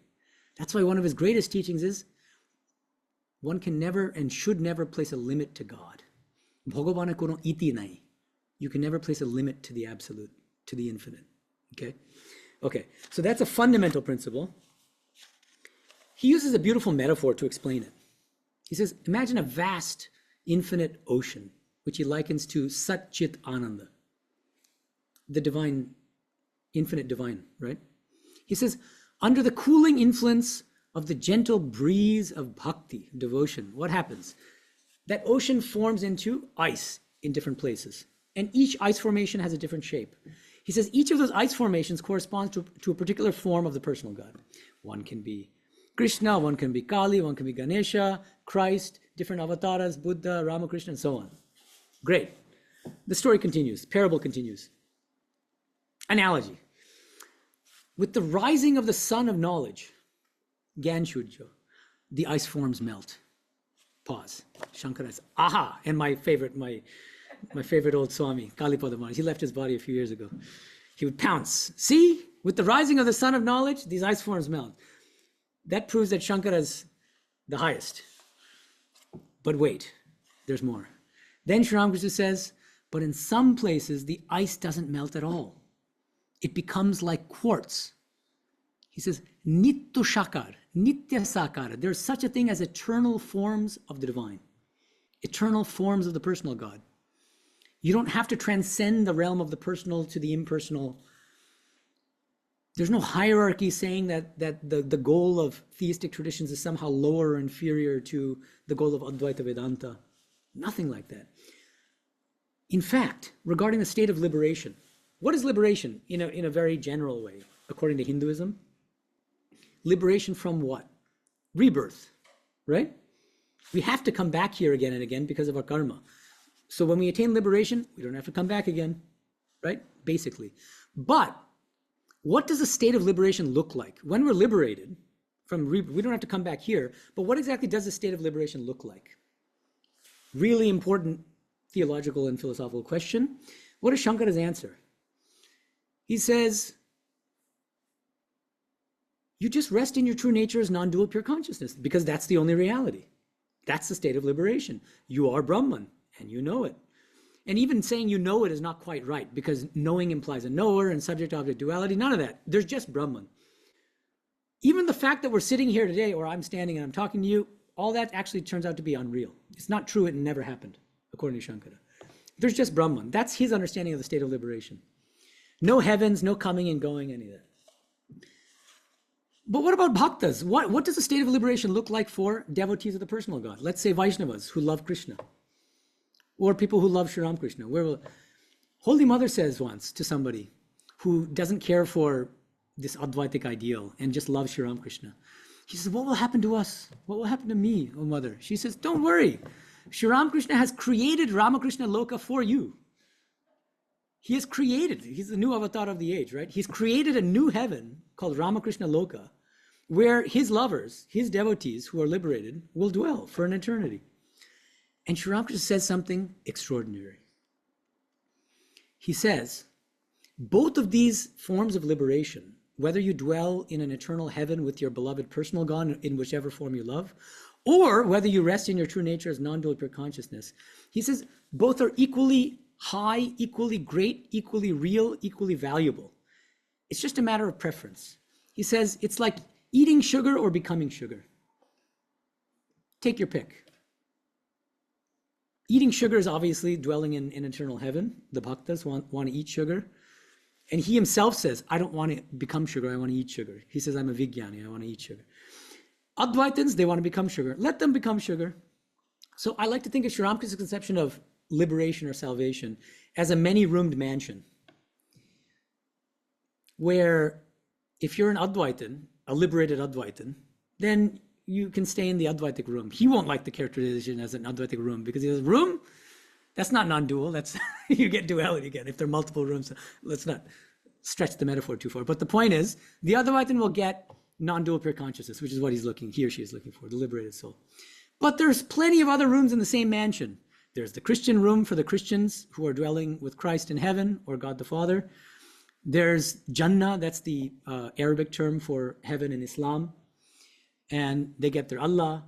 That's why one of his greatest teachings is one can never and should never place a limit to God. Bhagavana kono iti nai. You can never place a limit to the absolute, to the infinite. Okay, so that's a fundamental principle. He uses a beautiful metaphor to explain it. He says, imagine a vast, infinite ocean, which he likens to Sat Chit Ananda, the divine, infinite divine, right? He says, under the cooling influence of the gentle breeze of bhakti, devotion, what happens? That ocean forms into ice in different places, and each ice formation has a different shape. He says each of those ice formations corresponds to a particular form of the personal God. One can be Krishna, one can be Kali, one can be Ganesha, Christ, different avatars, Buddha, Ramakrishna, and so on. Great. The story continues, parable continues. Analogy. With the rising of the sun of knowledge, Gyan Shurjo, the ice forms melt. Pause. Shankara says, aha! And my favorite old Swami, Kalipada Maharaj, he left his body a few years ago. He would pounce. See, with the rising of the sun of knowledge, these ice forms melt. That proves that Shankara is the highest. But wait, there's more. Then Sri Ramakrishna says, but in some places, the ice doesn't melt at all. It becomes like quartz. He says, Nitya Shakar, Nitya Sakara. There's such a thing as eternal forms of the divine, eternal forms of the personal God. You don't have to transcend the realm of the personal to the impersonal. There's no hierarchy saying that the goal of theistic traditions is somehow lower or inferior to the goal of Advaita Vedanta. Nothing like that. In fact, regarding the state of liberation, what is liberation in a very general way, according to Hinduism? Liberation from what? Rebirth, right? We have to come back here again and again because of our karma. So when we attain liberation, we don't have to come back again. right? Basically. But what does a state of liberation look like? When we're liberated from, we don't have to come back here, but what exactly does a state of liberation look like? Really important theological and philosophical question. What is Shankara's answer? He says, you just rest in your true nature as non-dual pure consciousness, because that's the only reality. That's the state of liberation. You are Brahman, and you know it. And even saying you know it is not quite right, because knowing implies a knower and subject-object duality. None of that. There's just Brahman. Even the fact that we're sitting here today, or I'm standing and I'm talking to you, all that actually turns out to be unreal. It's not true. It never happened, according to Shankara. There's just Brahman. That's his understanding of the state of liberation. No heavens, no coming and going, any of that. But what about bhaktas? What does the state of liberation look like for devotees of the personal God? Let's say Vaishnavas who love Krishna, or people who love Sri Ram Krishna. Holy Mother says once to somebody who doesn't care for this Advaitic ideal and just loves Sri Ram Krishna. He says, what will happen to us? What will happen to me, oh Mother? She says, don't worry. Sri Ram Krishna has created Ramakrishna Loka for you. He has created, he's the new avatar of the age, right? He's created a new heaven called Ramakrishna Loka, where his lovers, his devotees who are liberated, will dwell for an eternity. And Sri Ramakrishna says something extraordinary. He says, both of these forms of liberation, whether you dwell in an eternal heaven with your beloved personal God in whichever form you love, or whether you rest in your true nature as non-dual pure consciousness, he says both are equally high, equally great, equally real, equally valuable. It's just a matter of preference. He says it's like eating sugar or becoming sugar. Take your pick. Eating sugar is obviously dwelling in eternal heaven. The bhaktas want to eat sugar. And he himself says, I don't want to become sugar, I want to eat sugar. He says, I'm a vigyani, I want to eat sugar. Advaitins, they want to become sugar. Let them become sugar. So I like to think of Sri Ramakrishna's conception of liberation or salvation as a many-roomed mansion, where if you're an Advaitin, a liberated Advaitin, then you can stay in the Advaitic room. He won't like the characterization as an Advaitic room, because he says, room? That's not non-dual. That's you get duality again. If there are multiple rooms, let's not stretch the metaphor too far. But the point is, the Advaitin will get non-dual pure consciousness, which is what he or she is looking for, the liberated soul. But there's plenty of other rooms in the same mansion. There's the Christian room for the Christians who are dwelling with Christ in heaven, or God the Father. There's Jannah, that's the Arabic term for heaven in Islam. And they get their Allah,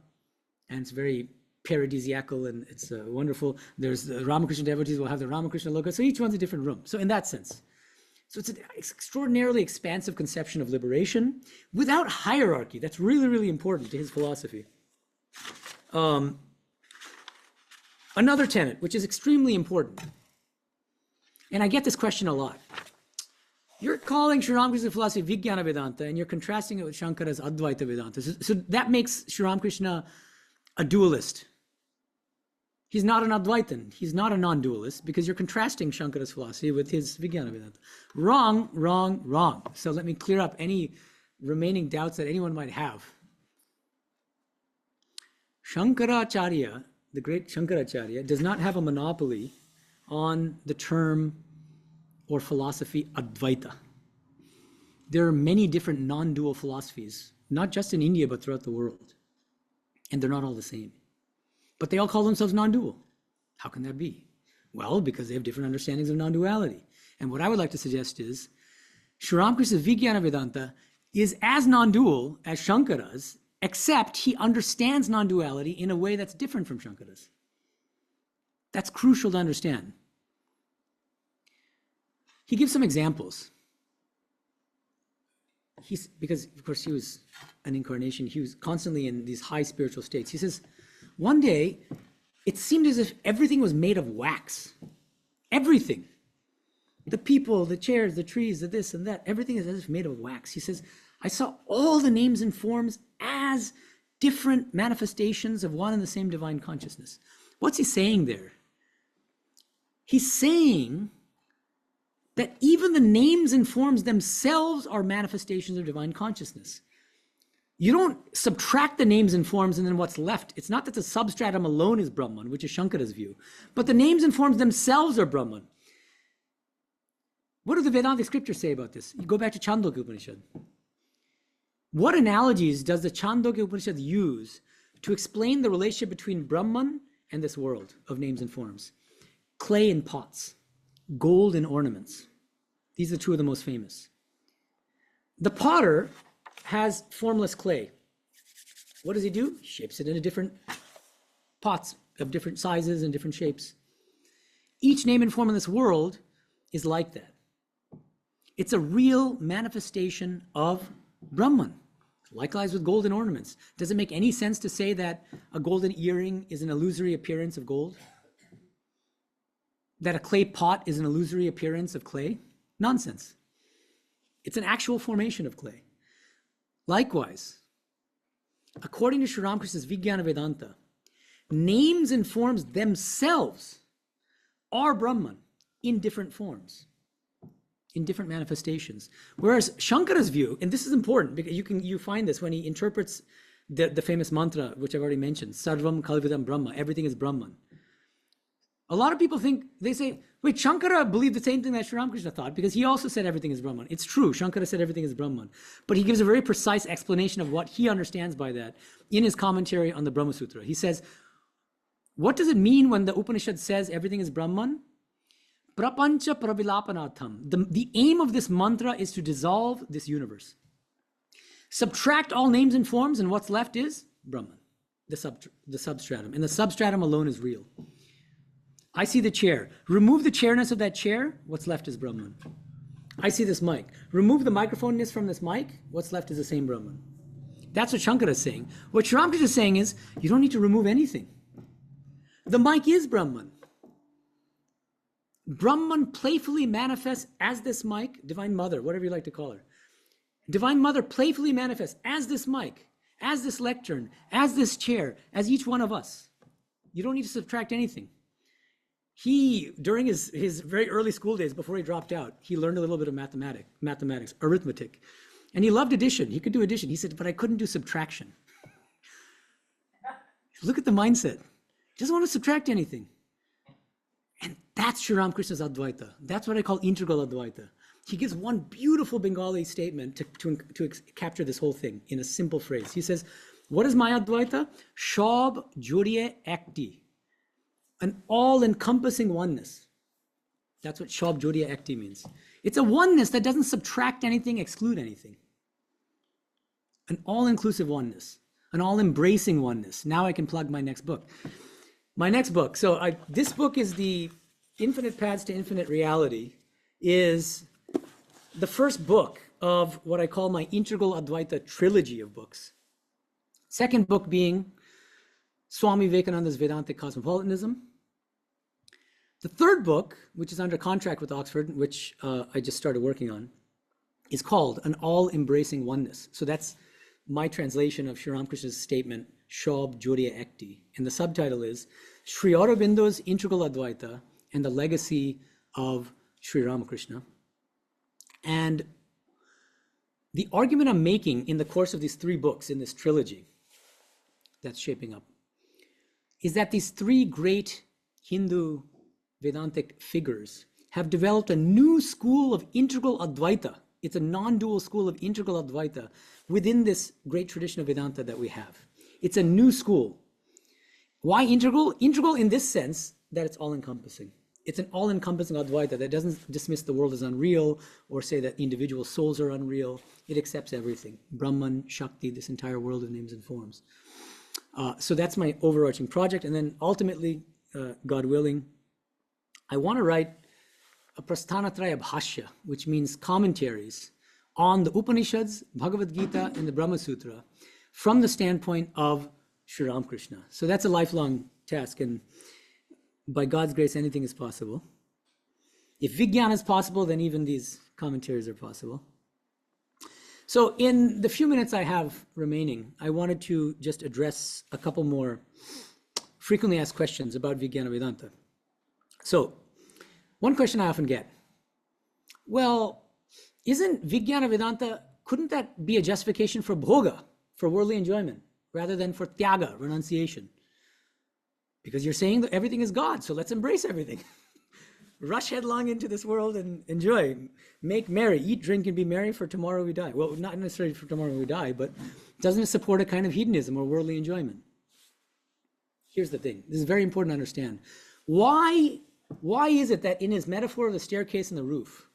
and it's very paradisiacal, and it's wonderful. There's the Ramakrishna devotees will have the Ramakrishna Loka, so each one's a different room. So in that sense, so it's an extraordinarily expansive conception of liberation without hierarchy. That's really, really important to his philosophy. Another tenet, which is extremely important, and I get this question a lot. You're calling Sri Ramakrishna's philosophy Vijnana Vedanta, and you're contrasting it with Shankara's Advaita Vedanta. So that makes Sri Ramakrishna a dualist. He's not an Advaitin. He's not a non-dualist, because you're contrasting Shankara's philosophy with his Vijnana Vedanta. Wrong, wrong, wrong. So let me clear up any remaining doubts that anyone might have. Shankaracharya, the great Shankaracharya, does not have a monopoly on the term or philosophy Advaita. There are many different non-dual philosophies, not just in India, but throughout the world. And they're not all the same. But they all call themselves non-dual. How can that be? Well, because they have different understandings of non-duality. And what I would like to suggest is, Sri Ramakrishna's Vijnana Vedanta is as non-dual as Shankara's, except he understands non-duality in a way that's different from Shankara's. That's crucial to understand. He gives some examples. Because, of course, he was an incarnation. He was constantly in these high spiritual states. He says, one day, it seemed as if everything was made of wax. Everything. The people, the chairs, the trees, the this and that, everything is as if made of wax. He says, I saw all the names and forms as different manifestations of one and the same divine consciousness. What's he saying there? He's saying that even the names and forms themselves are manifestations of divine consciousness. You don't subtract the names and forms and then what's left. It's not that the substratum alone is Brahman, which is Shankara's view, but the names and forms themselves are Brahman. What do the Vedantic scriptures say about this? You go back to Chandogya Upanishad. What analogies does the Chandogya Upanishad use to explain the relationship between Brahman and this world of names and forms? Clay in pots, gold in ornaments. These are two of the most famous. The potter has formless clay. What does he do? He shapes it into different pots of different sizes and different shapes. Each name and form in this world is like that. It's a real manifestation of Brahman. Likewise with golden ornaments. Does it make any sense to say that a golden earring is an illusory appearance of gold? That a clay pot is an illusory appearance of clay? Nonsense. It's an actual formation of clay. Likewise, according to Sri Ramakrishna's Vigana Vedanta, names and forms themselves are Brahman in different forms, in different manifestations. Whereas Shankara's view, and this is important because you find this when he interprets the famous mantra, which I've already mentioned, Sarvam Kalvidam Brahma, everything is Brahman. A lot of people think, they say, wait, Shankara believed the same thing that Sri Ramakrishna thought because he also said everything is Brahman. It's true, Shankara said everything is Brahman. But he gives a very precise explanation of what he understands by that in his commentary on the Brahma Sutra. He says, what does it mean when the Upanishad says everything is Brahman? Prapancha pravilapanatham. The aim of this mantra is to dissolve this universe. Subtract all names and forms, and what's left is Brahman, the substratum. And the substratum alone is real. I see the chair. Remove the chairness of that chair, what's left is Brahman. I see this mic. Remove the microphoneness from this mic, what's left is the same Brahman. That's what Shankara is saying. What Sri Ramakrishna is saying is, you don't need to remove anything. The mic is Brahman. Brahman playfully manifests as this mic, Divine Mother, whatever you like to call her. Divine Mother playfully manifests as this mic, as this lectern, as this chair, as each one of us. You don't need to subtract anything. He, during his very early school days, before he dropped out, he learned a little bit of mathematics, arithmetic. And he loved addition. He could do addition. He said, but I couldn't do subtraction. Look at the mindset. He doesn't want to subtract anything. And that's Sri Ramakrishna's Advaita. That's what I call integral Advaita. He gives one beautiful Bengali statement to capture this whole thing in a simple phrase. He says, what is my Advaita? Shob jodiye ekti. An all-encompassing oneness. That's what Shob jodiye ekti means. It's a oneness that doesn't subtract anything, exclude anything. An all-inclusive oneness. An all-embracing oneness. Now I can plug my next book. My next book. So this book is the Infinite Paths to Infinite Reality, is the first book of what I call my Integral Advaita trilogy of books. Second book being Swami Vivekananda's Vedantic Cosmopolitanism. The third book, which is under contract with Oxford, which I just started working on, is called An All-Embracing Oneness. So that's my translation of Sri Ramakrishna's statement, Shob jodiye ekti. And the subtitle is Sri Aurobindo's Integral Advaita and the Legacy of Sri Ramakrishna. And the argument I'm making in the course of these three books in this trilogy that's shaping up is that these three great Hindu Vedantic figures have developed a new school of integral Advaita. It's a non-dual school of integral Advaita within this great tradition of Vedanta that we have. It's a new school. Why integral? Integral in this sense that it's all-encompassing. It's an all-encompassing Advaita that doesn't dismiss the world as unreal or say that individual souls are unreal. It accepts everything. Brahman, Shakti, this entire world of names and forms. So that's my overarching project. And then ultimately, God willing, I want to write a Prasthanatraya Bhashya, which means commentaries on the Upanishads, Bhagavad Gita, and the Brahma Sutra from the standpoint of Sri Ramakrishna. So that's a lifelong task, and by God's grace, anything is possible. If Vigyan is possible, then even these commentaries are possible. So in the few minutes I have remaining, I wanted to just address a couple more frequently asked questions about Vijnana Vedanta. So one question I often get, well, isn't Vijnana Vedanta, couldn't that be a justification for bhoga, for worldly enjoyment, rather than for tyaga, renunciation? Because you're saying that everything is God, so let's embrace everything. rush headlong into this world and enjoy, make merry, eat, drink, and be merry, for tomorrow we die. Well, not necessarily for tomorrow we die, but doesn't it support a kind of hedonism or worldly enjoyment? Here's the thing. This is very important to understand. Why is it that in his metaphor of the staircase and the roof,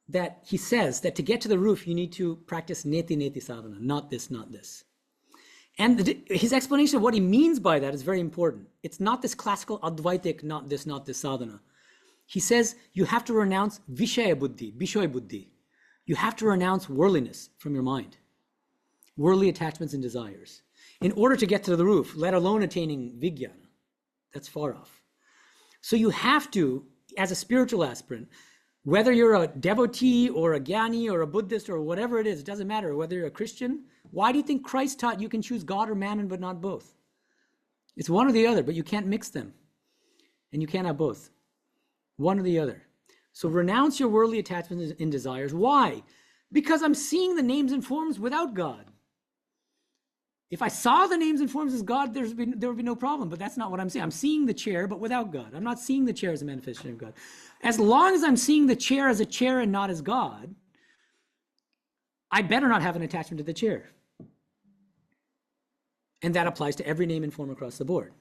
that he says that to get to the roof, you need to practice neti neti sadhana, not this, not this. And his explanation of what he means by that is very important. It's not this classical advaitic, not this sadhana. He says you have to renounce vishaya buddhi, bishoy buddhi. You have to renounce worldliness from your mind, worldly attachments and desires, in order to get to the roof, let alone attaining vigana. That's far off. So you have to, as a spiritual aspirant, whether you're a devotee or a jnani or a Buddhist or whatever it is, it doesn't matter, whether you're a Christian, why do you think Christ taught you can choose God or mammon but not both? It's one or the other, but you can't mix them. And you can't have both. One or the other. So renounce your worldly attachments and desires. Why? Because I'm seeing the names and forms without God. If I saw the names and forms as God, there would be no problem, but that's not what I'm saying. I'm seeing the chair, but without God. I'm not seeing the chair as a manifestation of God. As long as I'm seeing the chair as a chair and not as God, I better not have an attachment to the chair. And that applies to every name and form across the board.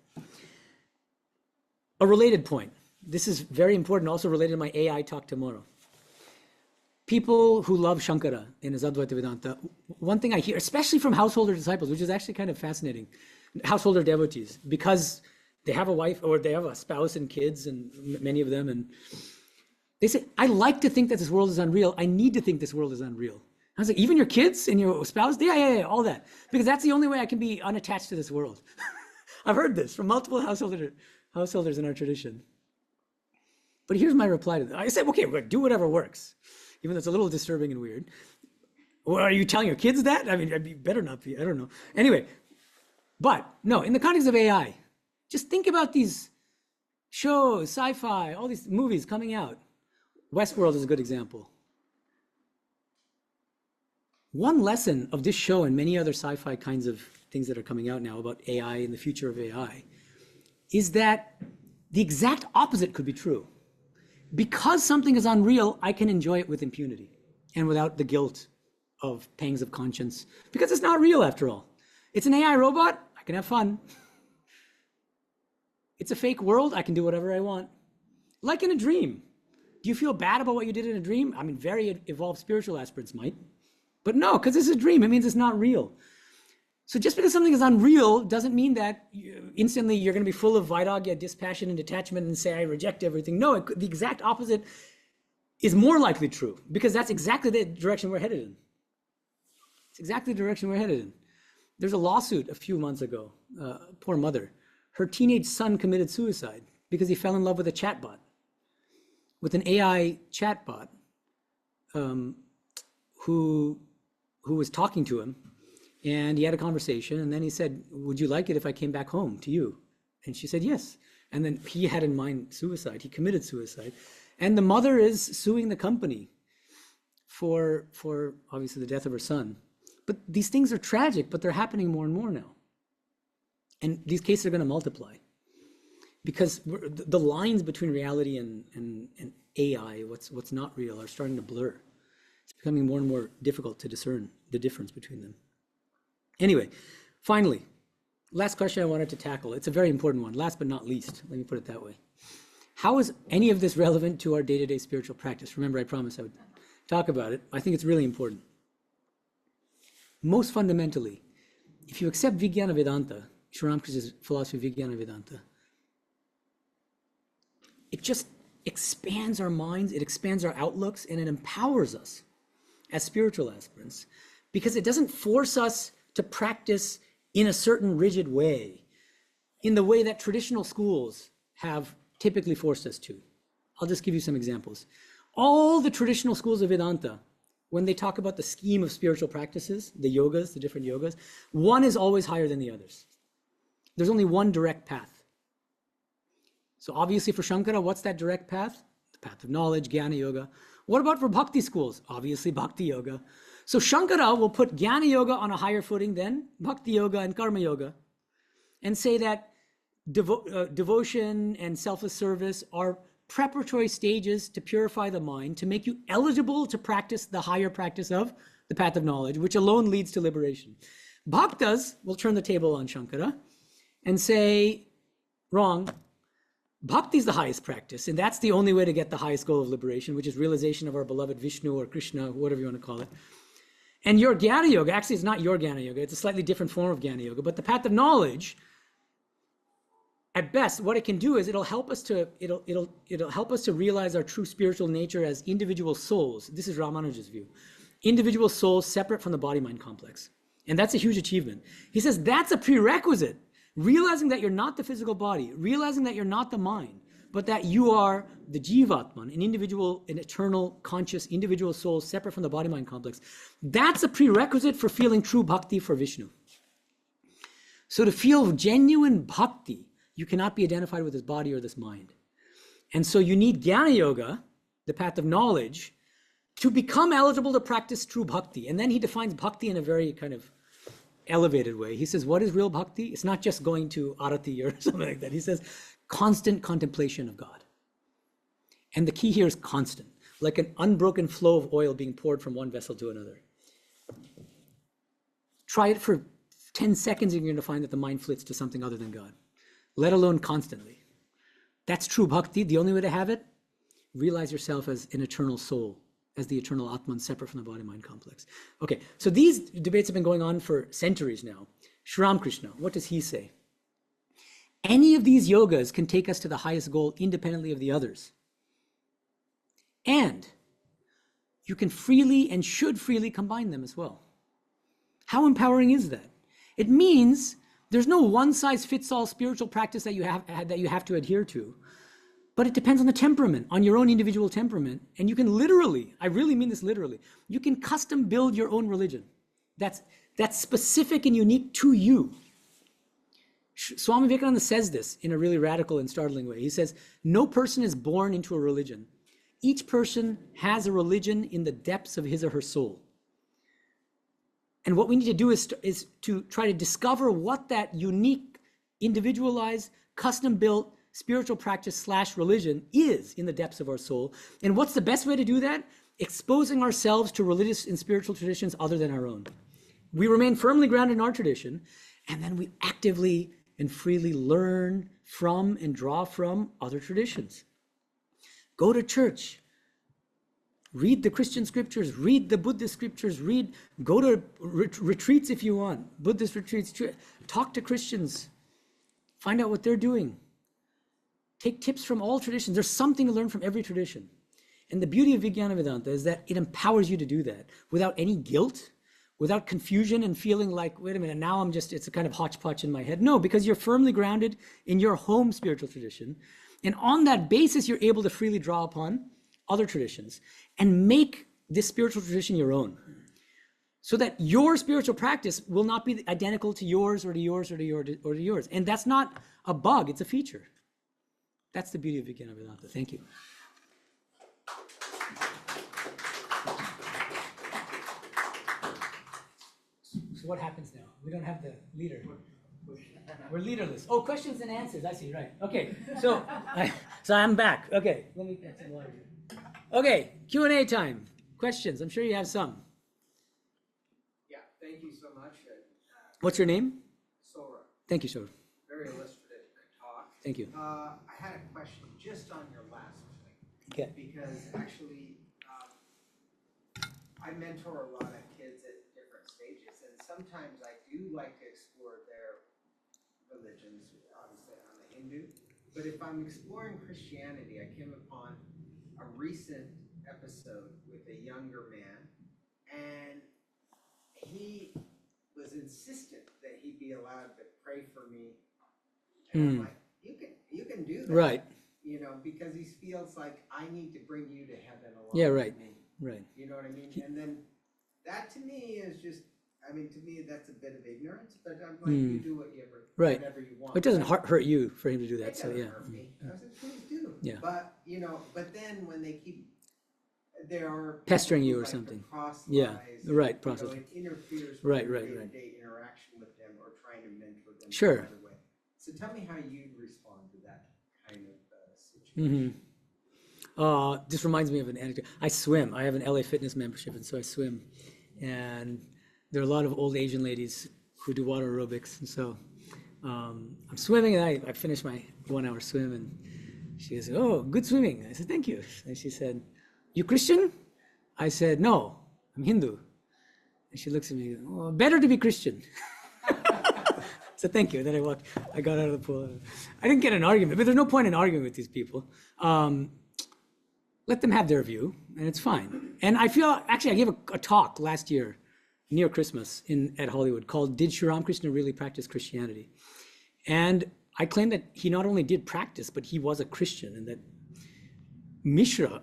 A related point. This is very important, also related to my AI talk tomorrow. People who love Shankara in his Advaita Vedanta, one thing I hear, especially from householder disciples, which is actually kind of fascinating, householder devotees, because they have a wife or they have a spouse and kids, and many of them, and they say, I like to think that this world is unreal. I need to think this world is unreal. I was like, even your kids and your spouse? Yeah, all that. Because that's the only way I can be unattached to this world. I've heard this from multiple householders in our tradition. But here's my reply to that. I said, okay, we're gonna do whatever works. Even though it's a little disturbing and weird. Well, are you telling your kids that? I mean, you better not be, I don't know. Anyway, but no, in the context of AI, just think about these shows, sci-fi, all these movies coming out. Westworld is a good example. One lesson of this show and many other sci-fi kinds of things that are coming out now about AI and the future of AI is that the exact opposite could be true. Because something is unreal, I can enjoy it with impunity and without the guilt of pangs of conscience, because it's not real after all. It's an AI robot, I can have fun. It's a fake world, I can do whatever I want. Like in a dream. Do you feel bad about what you did in a dream? I mean, very evolved spiritual aspirants might. But no, because it's a dream, it means it's not real. So just because something is unreal doesn't mean that instantly you're going to be full of vairagya, dispassion, and detachment and say, I reject everything. No, the exact opposite is more likely true, because that's exactly the direction we're headed in. It's exactly the direction we're headed in. There's a lawsuit a few months ago, poor mother. Her teenage son committed suicide because he fell in love with a chatbot, with an AI chatbot who was talking to him. And he had a conversation, and then he said, would you like it if I came back home to you? And she said, yes. And then he had in mind suicide. He committed suicide. And the mother is suing the company for obviously the death of her son. But these things are tragic, but they're happening more and more now. And these cases are going to multiply. Because the lines between reality and AI, what's not real, are starting to blur. It's becoming more and more difficult to discern the difference between them. Anyway, finally, last question I wanted to tackle. It's a very important one, last but not least. Let me put it that way. How is any of this relevant to our day-to-day spiritual practice? Remember, I promised I would talk about it. I think it's really important. Most fundamentally, if you accept Vijnana Vedanta, Sri Ramakrishna's philosophy of Vijnana Vedanta, it just expands our minds, it expands our outlooks, and it empowers us as spiritual aspirants, because it doesn't force us to practice in a certain rigid way, in the way that traditional schools have typically forced us to. I'll just give you some examples. All the traditional schools of Vedanta, when they talk about the scheme of spiritual practices, the yogas, the different yogas, one is always higher than the others. There's only one direct path. So obviously for Shankara, what's that direct path? The path of knowledge, Jnana Yoga. What about for bhakti schools? Obviously Bhakti Yoga. So Shankara will put Jnana Yoga on a higher footing than Bhakti Yoga and Karma Yoga, and say that devotion and selfless service are preparatory stages to purify the mind, to make you eligible to practice the higher practice of the path of knowledge, which alone leads to liberation. Bhaktas will turn the table on Shankara and say, wrong. Bhakti is the highest practice, and that's the only way to get the highest goal of liberation, which is realization of our beloved Vishnu or Krishna, whatever you want to call it. And your Jnana Yoga, actually it's not your Jnana Yoga, it's a slightly different form of Jnana Yoga, but the path of knowledge, at best, what it can do is it'll help us to realize our true spiritual nature as individual souls. This is Ramanuja's view. Individual souls separate from the body-mind complex. And that's a huge achievement. He says that's a prerequisite. Realizing that you're not the physical body, realizing that you're not the mind, but that you are the Jivatman, an individual, an eternal, conscious, individual soul separate from the body-mind complex. That's a prerequisite for feeling true bhakti for Vishnu. So to feel genuine bhakti, you cannot be identified with this body or this mind. And so you need Jnana Yoga, the path of knowledge, to become eligible to practice true bhakti. And then he defines bhakti in a very kind of elevated way. He says, what is real bhakti? It's not just going to arati or something like that. He says, constant contemplation of God. And the key here is constant, like an unbroken flow of oil being poured from one vessel to another. Try it for 10 seconds and you're going to find that the mind flits to something other than God, let alone constantly. That's true bhakti. The only way to have it, realize yourself as an eternal soul, as the eternal Atman separate from the body-mind complex. Okay, so these debates have been going on for centuries now. Sri Ramakrishna, what does he say? Any of these yogas can take us to the highest goal independently of the others. And you can freely and should freely combine them as well. How empowering is that? It means there's no one-size-fits-all spiritual practice that you have to adhere to. But it depends on the temperament, on your own individual temperament. And you can literally, I really mean this literally, you can custom build your own religion. That's specific and unique to you. Swami Medhananda says this in a really radical and startling way. He says, no person is born into a religion. Each person has a religion in the depths of his or her soul. And what we need to do is to try to discover what that unique, individualized, custom-built, spiritual practice / religion is in the depths of our soul. And what's the best way to do that? Exposing ourselves to religious and spiritual traditions other than our own. We remain firmly grounded in our tradition, and then we actively and freely learn from and draw from other traditions. Go to church. Read the Christian scriptures, read the Buddhist scriptures, go to retreats if you want, Buddhist retreats, talk to Christians, find out what they're doing. Take tips from all traditions. There's something to learn from every tradition. And the beauty of Vijnana Vedanta is that it empowers you to do that without any guilt, without confusion and feeling like, wait a minute, now it's a kind of hodgepodge in my head. No, because you're firmly grounded in your home spiritual tradition. And on that basis, you're able to freely draw upon other traditions and make this spiritual tradition your own. So that your spiritual practice will not be identical to yours or to yours or to yours or to yours. And that's not a bug, it's a feature. That's the beauty of Vijnana Vedanta. Thank you. So what happens now? We don't have the leader. We're leaderless. Oh, questions and answers. I see, right. Okay, so I'm back. Okay, let me get some water here. Okay, Q&A time. Questions. I'm sure you have some. Yeah, thank you so much. What's your name? Sora. Thank you, Sora. Very illustrative talk. Thank you. I had a question just on your last thing. Okay. Because actually, I mentor a lot of kids at different stages, and sometimes I do like to explore their religions. Obviously, I'm a Hindu, but if I'm exploring Christianity, I came upon a recent episode with a younger man, and he was insistent that he be allowed to pray for me. And I'm like, you can do that. Right. You know, because he feels like I need to bring you to heaven along with me. Right. You know what I mean? And then that to me is just, I mean, to me that's a bit of ignorance, but I'm like, you do whatever you want. It doesn't hurt you for him to do that, It so doesn't yeah. hurt me. I said, please do. Yeah. But, you know, but then when they keep, there are pestering you or like something. Yeah, right, process. It interferes with Right. day-to-day interaction with them or trying to mentor them Sure. in another way. So tell me how you'd respond to that kind of situation. This reminds me of an anecdote. I swim. I have an LA Fitness membership, and so I swim. And there are a lot of old Asian ladies who do water aerobics. And so I'm swimming, and I finished my 1 hour swim, and she said, "Oh, good swimming." I said, "Thank you." And she said, "You Christian?" I said, "No, I'm Hindu." And she looks at me, "Oh, better to be Christian." So thank you. Then I got out of the pool. I didn't get an argument, but there's no point in arguing with these people. Let them have their view, and it's fine. And I feel, actually, I gave a talk last year near Christmas at Hollywood called "Did Sri Ramakrishna Really Practice Christianity?" And I claim that he not only did practice, but he was a Christian, and that Mishra,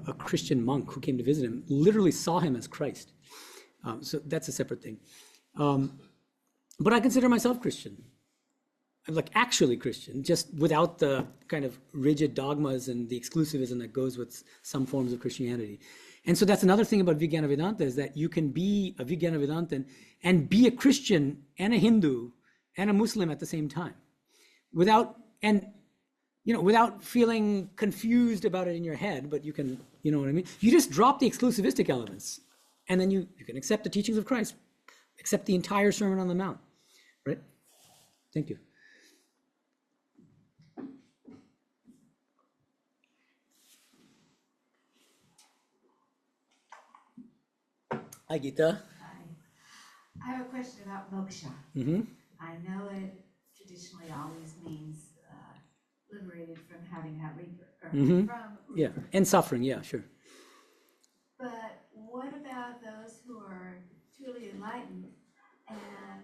a Christian monk who came to visit him, literally saw him as Christ. So that's a separate thing. But I consider myself Christian. I'm like actually Christian, just without the kind of rigid dogmas and the exclusivism that goes with some forms of Christianity. And so that's another thing about Vigana Vedanta, is that you can be a Vigana Vedantan and be a Christian and a Hindu and a Muslim at the same time, without feeling confused about it in your head. But you can, you know what I mean? You just drop the exclusivistic elements, and then you can accept the teachings of Christ, accept the entire Sermon on the Mount, right? Thank you. Hi, Gita. Hi. I have a question about moksha. Mm-hmm. I know it traditionally always means liberated from having had rebirth. Mm-hmm. From Yeah, rebirth. and suffering, yeah, sure. But what about those who are truly enlightened and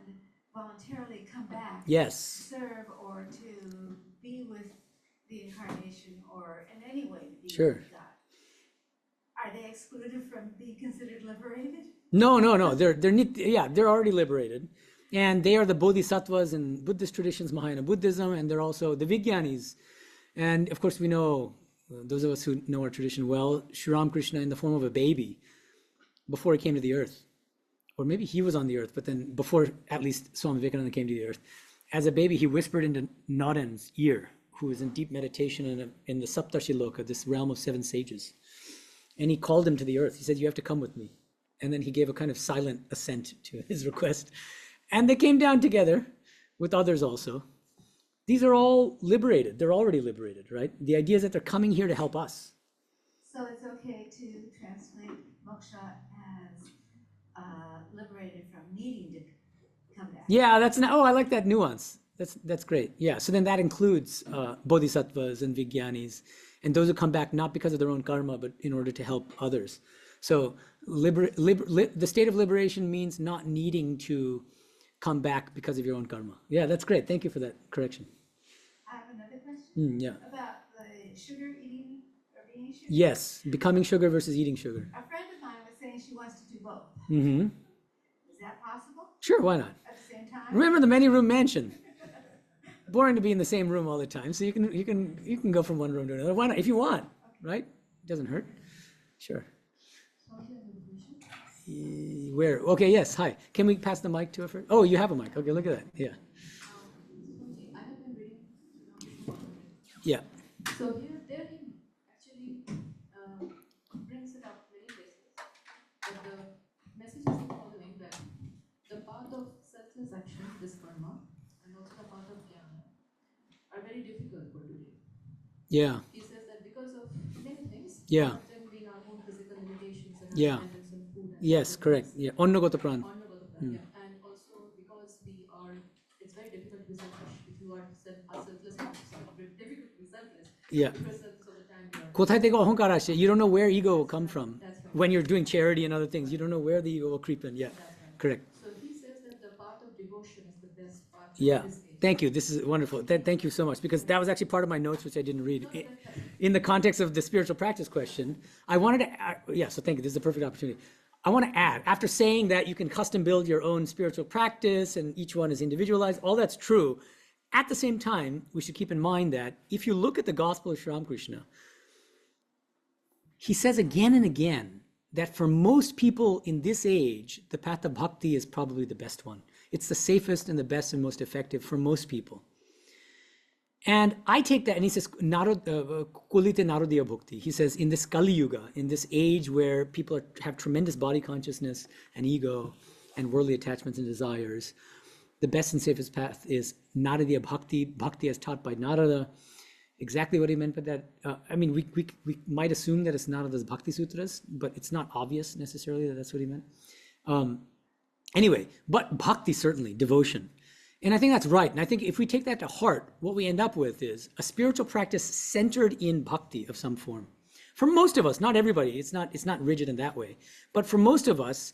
voluntarily come back Yes. to serve or to be with the incarnation, or in any way to be Sure. with God? Are they excluded from being considered liberated? No. They're already liberated. And they are the bodhisattvas in Buddhist traditions, Mahayana Buddhism, and they're also the Vigyanis. And of course, we know, those of us who know our tradition well, Sri Ramakrishna in the form of a baby before he came to the earth. Or maybe he was on the earth, but then before at least Swami Medhananda came to the earth. As a baby, he whispered into Naren's ear, who was in deep meditation in the Saptarshi Loka, this realm of 7 sages. And he called him to the earth. He said, "You have to come with me." And then he gave a kind of silent assent to his request. And they came down together with others also. These are all liberated. They're already liberated, right? The idea is that they're coming here to help us. So it's okay to translate moksha as liberated from needing to come back. Yeah, I like that nuance. That's great. Yeah, so then that includes bodhisattvas and vigyanis, and those who come back not because of their own karma, but in order to help others. So the state of liberation means not needing to come back because of your own karma. Yeah, that's great. Thank you for that correction. I have another question Yeah. about the sugar eating or being sugar. Yes, becoming sugar versus eating sugar. A friend of mine was saying she wants to do both. Mm-hmm. Is that possible Sure, why not? at the same time? Remember the many-room mansion. Boring to be in the same room all the time, so you can go from one room to another. Why not? If you want, right? It doesn't hurt. Sure. Where? Okay, yes, hi. Can we pass the mic to her first? Oh, you have a mic. Okay, look at that. Yeah. I have been reading. Yeah. So there he actually brings it up many places. But the message is the following: that the path of selfless action, this karma, and also the path of jnana, are very difficult for today. Yeah. He says that because of many things, Yeah. one of them being our own physical limitations and Yeah. dependence on food. And Yes, correct. Yeah. Onnagota pran. Yeah. And also because it's very difficult to be selfish. If you are selfless, it's very difficult to be selfless. Yeah. Because selfless all the time. কোথায় থেকে অহংকার আসে? You don't know where ego will come from. That's right. When you're doing charity and other things, you don't know where the ego will creep in. Yeah. That's right. Correct. So he says that the path of devotion is the best path. Yeah. In this age. Thank you. This is wonderful. Thank you so much, because that was actually part of my notes, which I didn't read. In the context of the spiritual practice question, I wanted to, so thank you. This is a perfect opportunity. I want to add, after saying that you can custom build your own spiritual practice and each one is individualized, all that's true. At the same time, we should keep in mind that if you look at the Gospel of Sri Ramakrishna, he says again and again that for most people in this age, the path of bhakti is probably the best one. It's the safest and the best and most effective for most people. And I take that, and he says, Kulite Narodiya Bhukti. He says, in this Kali Yuga, in this age where people have tremendous body consciousness and ego and worldly attachments and desires, the best and safest path is Naradiya Bhakti, Bhakti as taught by Narada. Exactly what he meant by that. I mean, we might assume that it's Narada's Bhakti Sutras, but it's not obvious necessarily that that's what he meant. Anyway, but Bhakti certainly, devotion. And I think that's right. And I think if we take that to heart, what we end up with is a spiritual practice centered in bhakti of some form. For most of us, not everybody, it's not rigid in that way. But for most of us,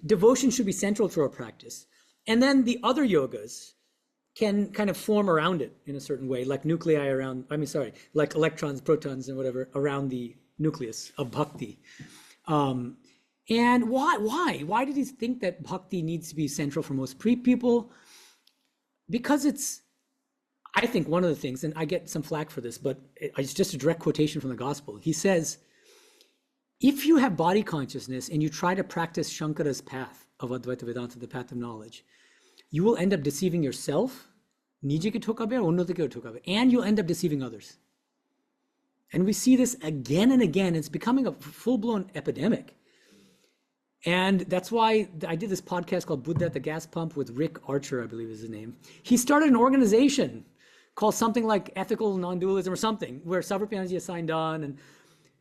devotion should be central to our practice. And then the other yogas can kind of form around it in a certain way, like nuclei around, like electrons, protons, and whatever around the nucleus of bhakti. And why? Why did he think that bhakti needs to be central for most people? Because it's, I think one of the things, and I get some flack for this, but it's just a direct quotation from the gospel. He says, if you have body consciousness and you try to practice Shankara's path of Advaita Vedanta, the path of knowledge, you will end up deceiving yourself, and you'll end up deceiving others. And we see this again and again. It's becoming a full-blown epidemic. And that's why I did this podcast called Buddha at the Gas Pump with Rick Archer, I believe is his name. He started an organization called something like Ethical Non-Dualism or something, where Sarvapyanji is signed on. And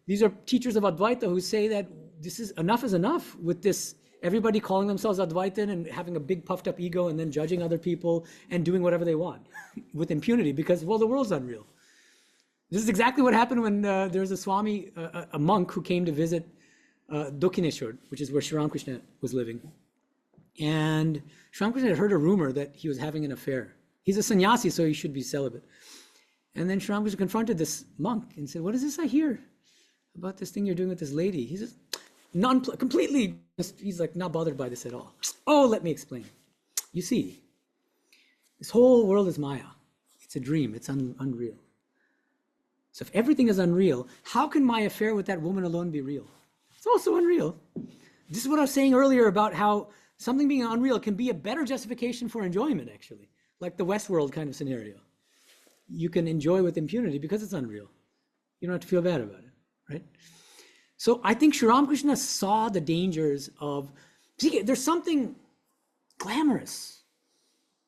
these are teachers of Advaita who say that this is enough with this, everybody calling themselves Advaitin and having a big puffed up ego and then judging other people and doing whatever they want with impunity because, well, the world's unreal. This is exactly what happened when there was a Swami, a monk who came to visit Dakshineshwar, which is where Sri Ramakrishna was living. And Sri Ramakrishna had heard a rumor that he was having an affair. He's a sannyasi, so he should be celibate. And then Sri Ramakrishna confronted this monk and said, what is this I hear about this thing you're doing with this lady? He says, completely, he's like not bothered by this at all. Oh, let me explain. You see, this whole world is Maya. It's a dream, it's unreal. So if everything is unreal, how can my affair with that woman alone be real? It's also unreal. This is what I was saying earlier about how something being unreal can be a better justification for enjoyment, actually, like the Westworld kind of scenario. You can enjoy with impunity because it's unreal. You don't have to feel bad about it, right? So I think Sri Ramakrishna saw the dangers of, see, there's something glamorous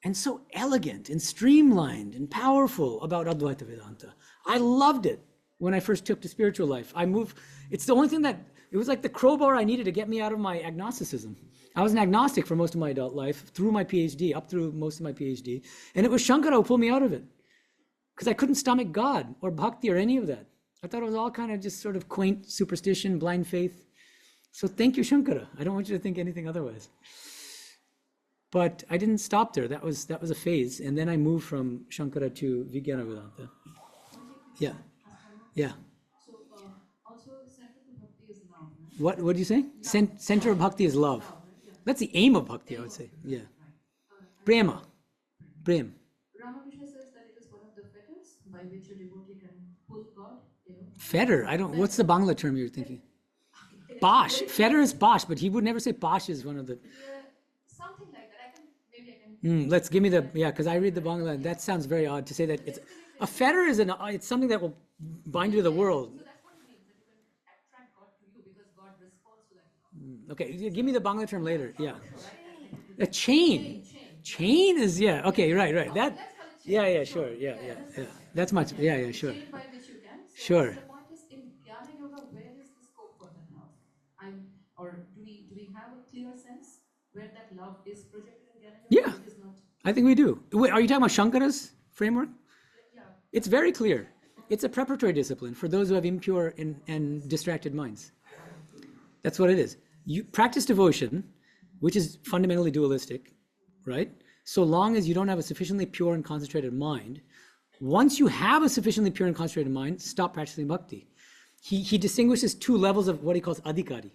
and so elegant and streamlined and powerful about Advaita Vedanta. I loved it when I first took to spiritual life. It's the only thing that, it was like the crowbar I needed to get me out of my agnosticism. I was an agnostic for most of my adult life, through my PhD, up through most of my PhD. And it was Shankara who pulled me out of it. Because I couldn't stomach God or bhakti or any of that. I thought it was all kind of just sort of quaint superstition, blind faith. So thank you, Shankara. I don't want you to think anything otherwise. But I didn't stop there. That was a phase. And then I moved from Shankara to Vigana Vedanta. Yeah. Yeah. So also center to bhakti is love, right? What do you say? Center of bhakti is love. That's the aim of bhakti, I would say. Yeah. Prema. Prem. Ramakrishna says that it is one of the fetters by which a devotee can pull God, Fetter? What's the Bangla term you're thinking? Bosh. Fetter is bosh, but he would never say bosh is one of the... Yeah, something like that. I can... Let's give me the... Yeah, because I read the Bangla. That sounds very odd to say that it's... A fetter is it's something that will bind you to the world. So that's what it means, that you can attract God to you because God responds to that love. Okay, give me the Bangla term later. Yeah. A chain. Chain is, yeah. Okay, right. That... Yeah, sure. Yeah. That's much... Yeah, sure. Chain by which you can. So Sure. The point is, in Jnana Yoga, where is the scope for that love? Or do we have a clear sense where that love is projected in Jnana Yoga? Yeah. It is not. I think we do. Wait, are you talking about Shankara's framework? Yeah. It's very clear. It's a preparatory discipline for those who have impure and distracted minds. That's what it is. You practice devotion, which is fundamentally dualistic, right? So long as you don't have a sufficiently pure and concentrated mind. Once you have a sufficiently pure and concentrated mind, stop practicing bhakti. He distinguishes two levels of what he calls adhikari.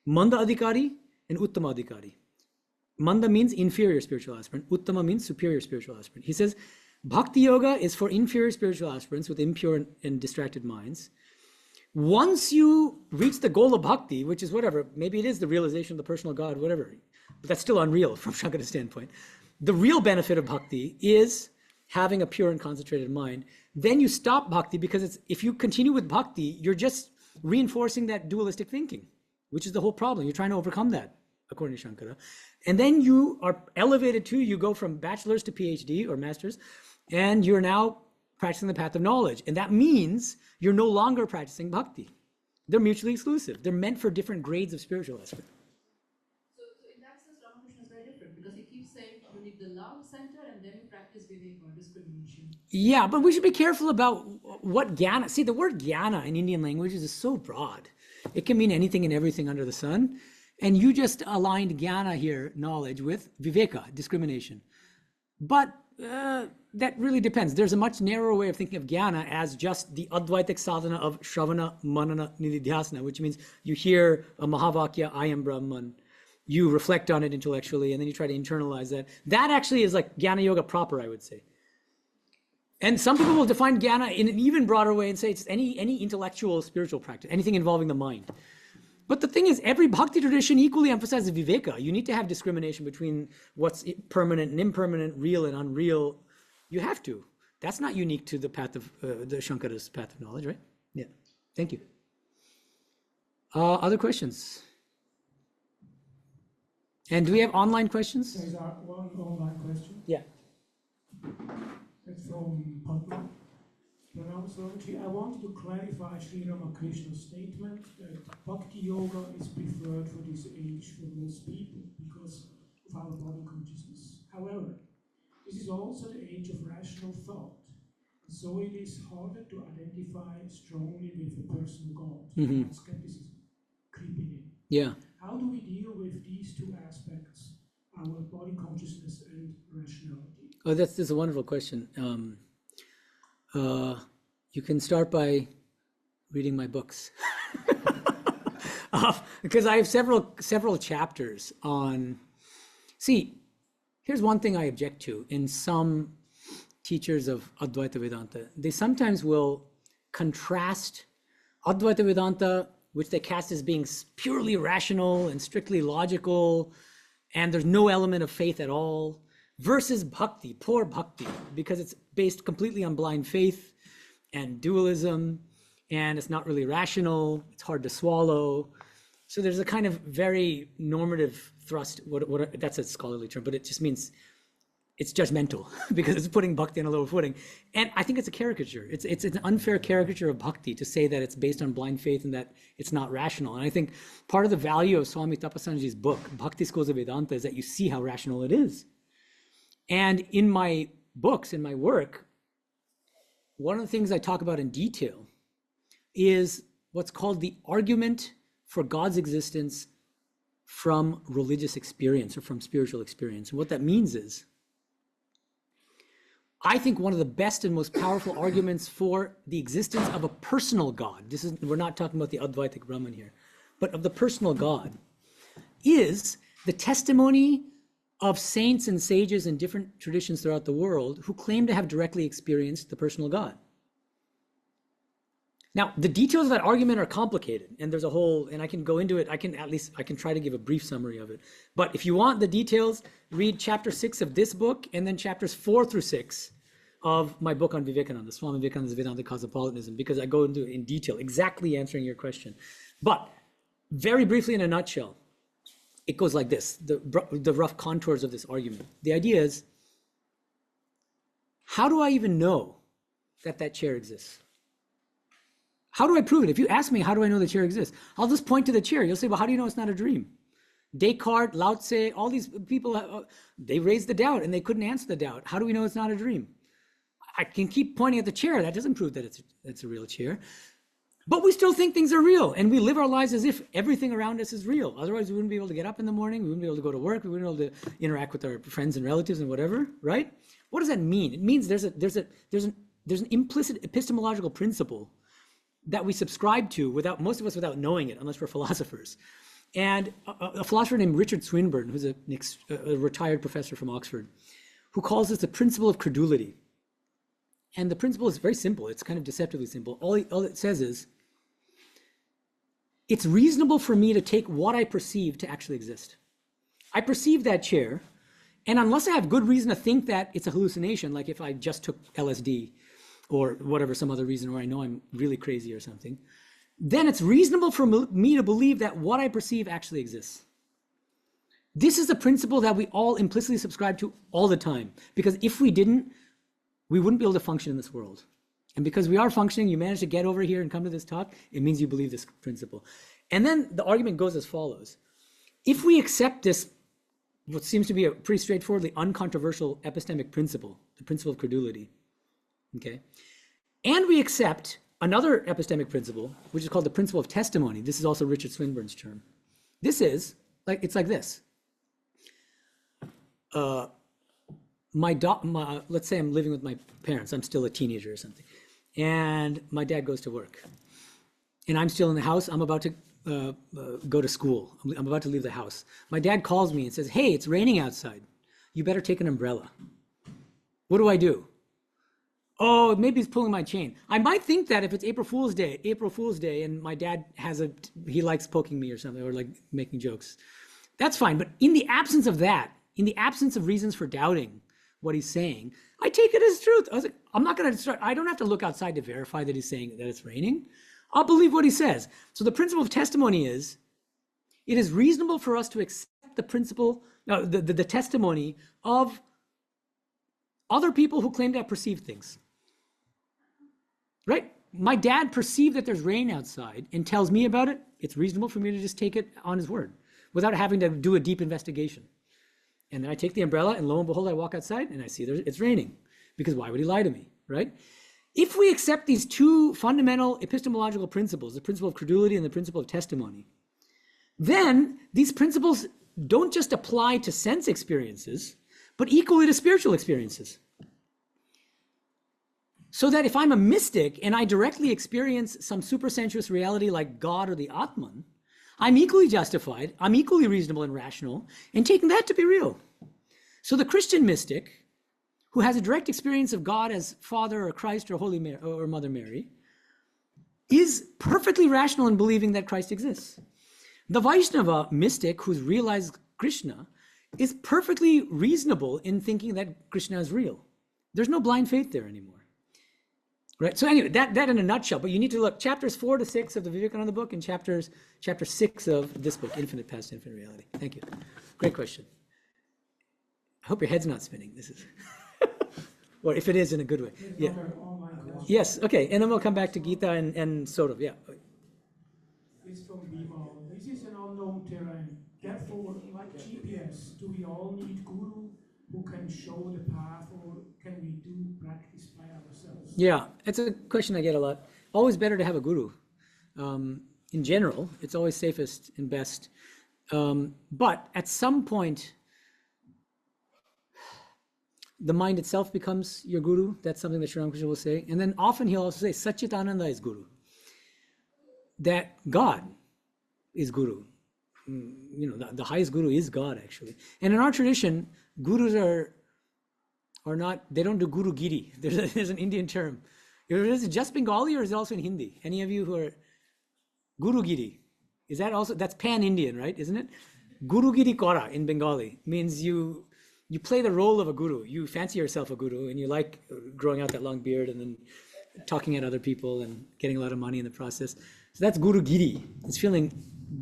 Manda adhikari and uttama adhikari. Manda means inferior spiritual aspirant. Uttama means superior spiritual aspirant. He says, Bhakti yoga is for inferior spiritual aspirants with impure and distracted minds. Once you reach the goal of bhakti, which is whatever, maybe it is the realization of the personal God, whatever, but that's still unreal from Shankara's standpoint. The real benefit of bhakti is having a pure and concentrated mind, then you stop bhakti, because if you continue with bhakti, you're just reinforcing that dualistic thinking, which is the whole problem. You're trying to overcome that, according to Shankara. And then you are elevated to, you go from bachelor's to PhD or master's, and you're now practicing the path of knowledge. And that means you're no longer practicing bhakti. They're mutually exclusive. They're meant for different grades of spiritual aspect. So in that sense, Ramakrishna is very different, because he keeps saying you need the love center and then you practice viveka, discrimination. Yeah, but we should be careful about what jnana. See, the word jnana in Indian languages is so broad. It can mean anything and everything under the sun. And you just aligned jnana here, knowledge, with viveka, discrimination. But that really depends. There's a much narrower way of thinking of jnana as just the advaitic sadhana of shravana, manana, nididhyasana, which means you hear a mahavakya, I am Brahman, you reflect on it intellectually, and then you try to internalize that. That actually is like jnana yoga proper, I would say. And some people will define jnana in an even broader way and say it's any intellectual spiritual practice, anything involving the mind. But the thing is, every bhakti tradition equally emphasizes viveka. You need to have discrimination between what's permanent and impermanent, real and unreal. You have to. That's not unique to the path of the Shankara's path of knowledge, right? Yeah. Thank you. Other questions? And do we have online questions? There's one online question. Yeah. It's from Padma. Pranam Swamiji, I wanted to clarify Sri Ramakrishna's statement that Bhakti Yoga is preferred for this age for most people because of our body consciousness. However, this is also the age of rational thought, and so it is harder to identify strongly with a personal God. Mm-hmm. Skepticism creeping in. Yeah. How do we deal with these two aspects, our body consciousness and rationality? Oh, this is a wonderful question. You can start by reading my books. Because I have several chapters on, see, here's one thing I object to in some teachers of Advaita Vedanta. They sometimes will contrast Advaita Vedanta, which they cast as being purely rational and strictly logical, and there's no element of faith at all, versus bhakti, poor bhakti, because it's based completely on blind faith and dualism, and it's not really rational, it's hard to swallow. So there's a kind of very normative thrust, that's a scholarly term, but it just means it's judgmental because it's putting bhakti on a lower footing. And I think it's a caricature. It's an unfair caricature of bhakti to say that it's based on blind faith and that it's not rational. And I think part of the value of Swami Tapasanji's book, Bhakti Schools of Vedanta, is that you see how rational it is. And in my books, in my work, one of the things I talk about in detail is what's called the argument for God's existence from religious experience or from spiritual experience. And what that means is, I think one of the best and most powerful arguments for the existence of a personal God, we're not talking about the Advaitic Brahman here, but of the personal God, is the testimony of saints and sages in different traditions throughout the world who claim to have directly experienced the personal God. Now, the details of that argument are complicated, and there's a whole, and I can go into it, I can try to give a brief summary of it. But if you want the details, read chapter 6 of this book, and then chapters 4 through 6 of my book on Vivekananda, Swami Vivekananda's Vedanta Cosmopolitanism, because I go into it in detail, exactly answering your question. But very briefly, in a nutshell, it goes like this, the rough contours of this argument. The idea is, how do I even know that that chair exists? How do I prove it? If you ask me, how do I know the chair exists? I'll just point to the chair. You'll say, well, how do you know it's not a dream? Descartes, Lao Tse, all these people, they raised the doubt and they couldn't answer the doubt. How do we know it's not a dream? I can keep pointing at the chair. That doesn't prove that it's a real chair. But we still think things are real, and we live our lives as if everything around us is real. Otherwise, we wouldn't be able to get up in the morning. We wouldn't be able to go to work. We wouldn't be able to interact with our friends and relatives and whatever, right? What does that mean? It means there's an implicit epistemological principle that we subscribe to most of us without knowing it, unless we're philosophers. And a philosopher named Richard Swinburne, who's a retired professor from Oxford, who calls this the principle of credulity. And the principle is very simple. It's kind of deceptively simple. All it says is, it's reasonable for me to take what I perceive to actually exist. I perceive that chair, And unless I have good reason to think that it's a hallucination, like if I just took LSD or whatever, some other reason where I know I'm really crazy or something, then it's reasonable for me to believe that what I perceive actually exists. This is a principle that we all implicitly subscribe to all the time, because if we didn't, we wouldn't be able to function in this world. And because we are functioning, you managed to get over here and come to this talk, it means you believe this principle. And then the argument goes as follows. If we accept this, what seems to be a pretty straightforwardly uncontroversial epistemic principle, the principle of credulity, okay, and we accept another epistemic principle, which is called the principle of testimony. This is also Richard Swinburne's term. This is, like, it's like this. Let's say I'm living with my parents. I'm still a teenager or something. And my dad goes to work. And I'm still in the house. I'm about to go to school. I'm about to leave the house. My dad calls me and says, hey, it's raining outside. You better take an umbrella. What do? Oh, maybe he's pulling my chain. I might think that if it's April Fool's Day, and my dad he likes poking me or something, or like making jokes. That's fine. But in the absence of that, in the absence of reasons for doubting what he's saying, I take it as truth. I was like, I don't have to look outside to verify that he's saying that it's raining. I'll believe what he says. So the principle of testimony is, it is reasonable for us to accept the principle, the testimony of other people who claim to have perceived things. Right? My dad perceived that there's rain outside and tells me about it. It's reasonable for me to just take it on his word without having to do a deep investigation. And then I take the umbrella, and lo and behold, I walk outside and I see it's raining. Because why would he lie to me, right? If we accept these two fundamental epistemological principles, the principle of credulity and the principle of testimony, then these principles don't just apply to sense experiences, but equally to spiritual experiences. So that if I'm a mystic and I directly experience some supersensuous reality like God or the Atman, I'm equally justified, I'm equally reasonable and rational in taking that to be real. So the Christian mystic, who has a direct experience of God as Father or Christ or Holy Mary or Mother Mary, is perfectly rational in believing that Christ exists. The Vaishnava mystic who's realized Krishna is perfectly reasonable in thinking that Krishna is real. There's no blind faith there anymore. Right. So anyway, that in a nutshell, but you need to look chapters 4 to 6 of the Vivekananda book and chapter 6 of this book, Infinite Past, Infinite Reality. Thank you. Great question. I hope your head's not spinning. This is, or if it is, in a good way. Yeah. Yes. Okay. And then we'll come back to Gita and Saurav. Yeah. It's from Bimal. This is an unknown terrain. Therefore, like GPS, do we all need guru who can show the path, or can we do practice by ourselves? Yeah, it's a question I get a lot. Always better to have a guru. In general, it's always safest and best. But at some point, the mind itself becomes your guru. That's something that Sri Ramakrishna will say. And then often he'll also say, Satchitananda is guru. That God is guru. The highest guru is God, actually. And in our tradition, gurus are not, they don't do guru giri. There's an Indian term. Is it just Bengali or is it also in Hindi? Any of you who are guru giri? Is that also, that's pan-Indian, right? Isn't it? Guru giri kora in Bengali means you play the role of a guru. You fancy yourself a guru and you like growing out that long beard and then talking at other people and getting a lot of money in the process. So that's guru giri. It's feeling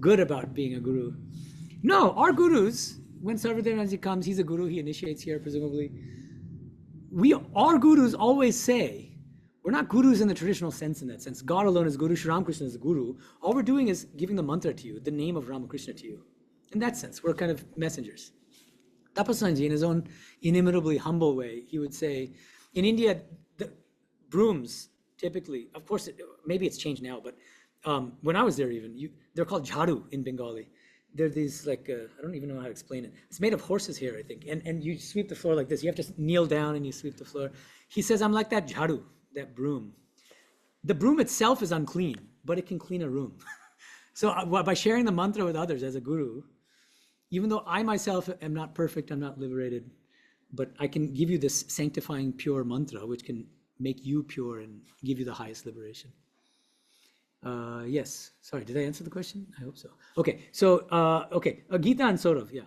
good about being a guru. No, our gurus, when Sarvadevanji comes, he's a guru, he initiates here, presumably. Our gurus always say, we're not gurus in the traditional sense in that sense. God alone is guru, Sri Ramakrishna is guru. All we're doing is giving the mantra to you, the name of Ramakrishna to you. In that sense, we're kind of messengers. Tapasanji, in his own inimitably humble way, he would say, in India, the brooms, typically, of course, maybe it's changed now, but when I was there even, they're called jharu in Bengali. They're these like, I don't even know how to explain it. It's made of horse's hair, I think. And you sweep the floor like this. You have to kneel down and you sweep the floor. He says, I'm like that jharu, that broom. The broom itself is unclean, but it can clean a room. So by sharing the mantra with others as a guru, even though I myself am not perfect, I'm not liberated, but I can give you this sanctifying pure mantra, which can make you pure and give you the highest liberation. Yes. Sorry, did I answer the question? I hope so. Okay. So, Gita and Saurav, yeah.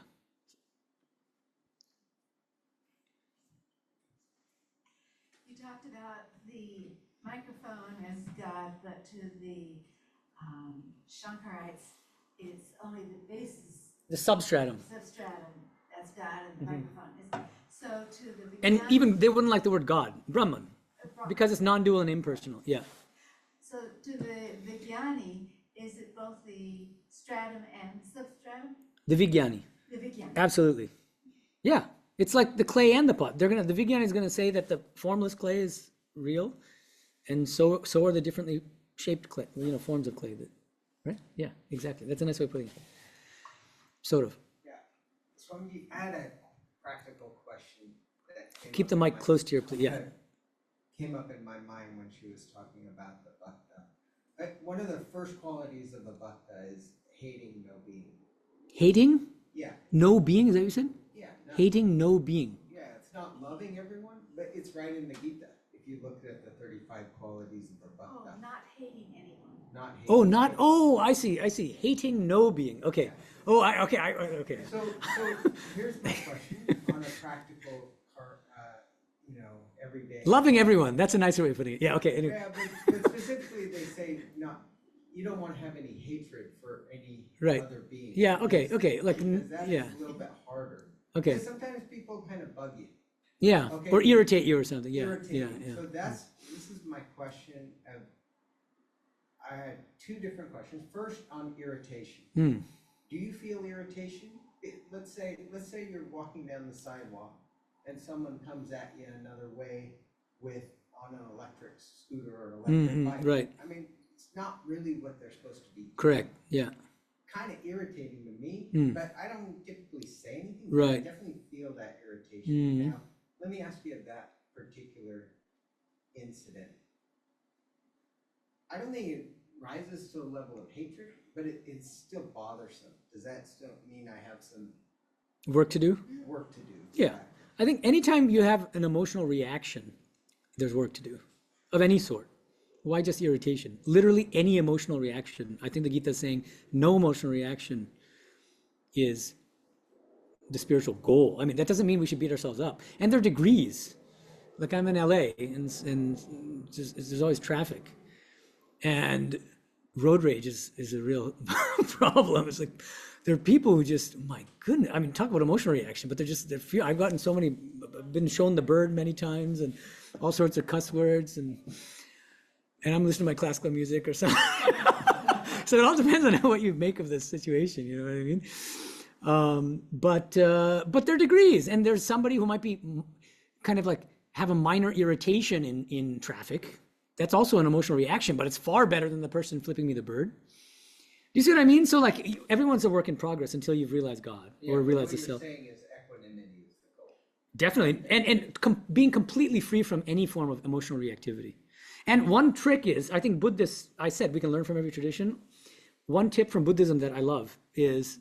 Shankarites, it's only the basis, The substratum. substratum, that's God and the microphone. So to the And Vijnana, even they wouldn't like the word God, Brahman, because it's non-dual and impersonal. Yeah. so to the Vijnani, is it both the stratum and substratum? The Vigyani. The Vijnani. Absolutely. Yeah. It's like the clay and the pot. The Vigyani is gonna say that the formless clay is real, and so are the differently shaped clay, forms of clay. Right? Yeah, exactly. That's a nice way of putting it. Sort of. Yeah. Swami, I had a practical question that came Keep up the in mic my- close to your plate. Yeah. Came up in my mind when she was talking about the bhakta. One of the first qualities of a bhakta is hating no being. Hating Yeah, no being, is that what you said? yeah. Hating no being. Yeah, it's not loving everyone, but it's right in the Gita. If you looked at the 35 qualities of the Oh, bhakta, not hating anyone. not hating. Oh, not, oh, I see. Hating no being. Okay. Oh, okay. So here's my question on a practical, everyday. Loving everyone. That's a nicer way of putting it. Yeah, okay. Anyway. Yeah, but specifically they say you don't want to have any hatred for any Right. other being. Yeah, okay. Like, Because that yeah. is a little bit harder. Okay. Because sometimes people kind of bug you. Yeah. Okay. Or irritate you or something. Yeah. Irritating. Yeah. So this is my question of, I had two different questions. First on irritation. Hmm. Do you feel irritation? Let's say you're walking down the sidewalk and someone comes at you another way on an electric scooter or electric bike. Right. I mean, it's not really what they're supposed to be doing. Correct. Yeah. Kind of irritating to me, but I don't typically say anything. But I Right. definitely feel that irritation. Mm. Now, let me ask you of that particular incident. I don't think it rises to a level of hatred, but it's still bothersome. Does that still mean I have some Work to do? work to do? Yeah. I think anytime you have an emotional reaction, there's work to do of any sort. Why just irritation? Literally any emotional reaction. I think the Gita is saying no emotional reaction is the spiritual goal. I mean, that doesn't mean we should beat ourselves up. And there are degrees. Like I'm in LA and there's always traffic. And road rage is a real problem. It's like there are people who just, my goodness, I mean, talk about emotional reaction, but I've gotten so many, I've been shown the bird many times and all sorts of cuss words and I'm listening to my classical music or something. So it all depends on what you make of this situation, you know what I mean? But there are degrees, and there's somebody who might be kind of like have a minor irritation in traffic. That's also an emotional reaction, but it's far better than the person flipping me the bird. Do you see what I mean? So like everyone's a work in progress until you've realized God or realized the self. What you're saying is equanimity is the goal. Definitely, and being completely free from any form of emotional reactivity. And one trick is, I think Buddhists, I said we can learn from every tradition. One tip from Buddhism that I love is,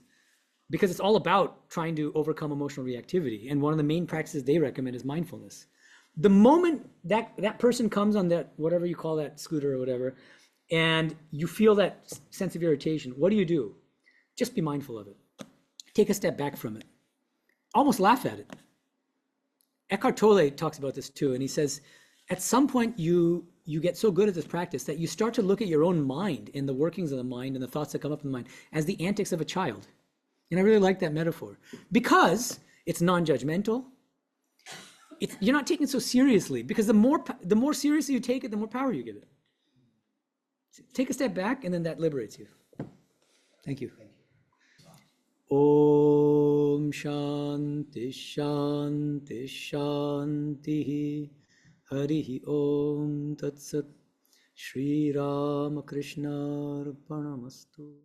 because it's all about trying to overcome emotional reactivity, and one of the main practices they recommend is mindfulness. The moment that person comes on that, whatever you call that scooter or whatever, and you feel that sense of irritation, what do? Just be mindful of it. Take a step back from it. Almost laugh at it. Eckhart Tolle talks about this too, and he says, at some point you get so good at this practice that you start to look at your own mind and the workings of the mind and the thoughts that come up in the mind as the antics of a child. And I really like that metaphor because it's non-judgmental. You're not taking it so seriously, because the more seriously you take it, the more power you give it. Take a step back, and then that liberates you. Thank you. Om Shanti Shanti Shanti Harihi Om Tat Sat Shri Ramakrishna Arpanamastu.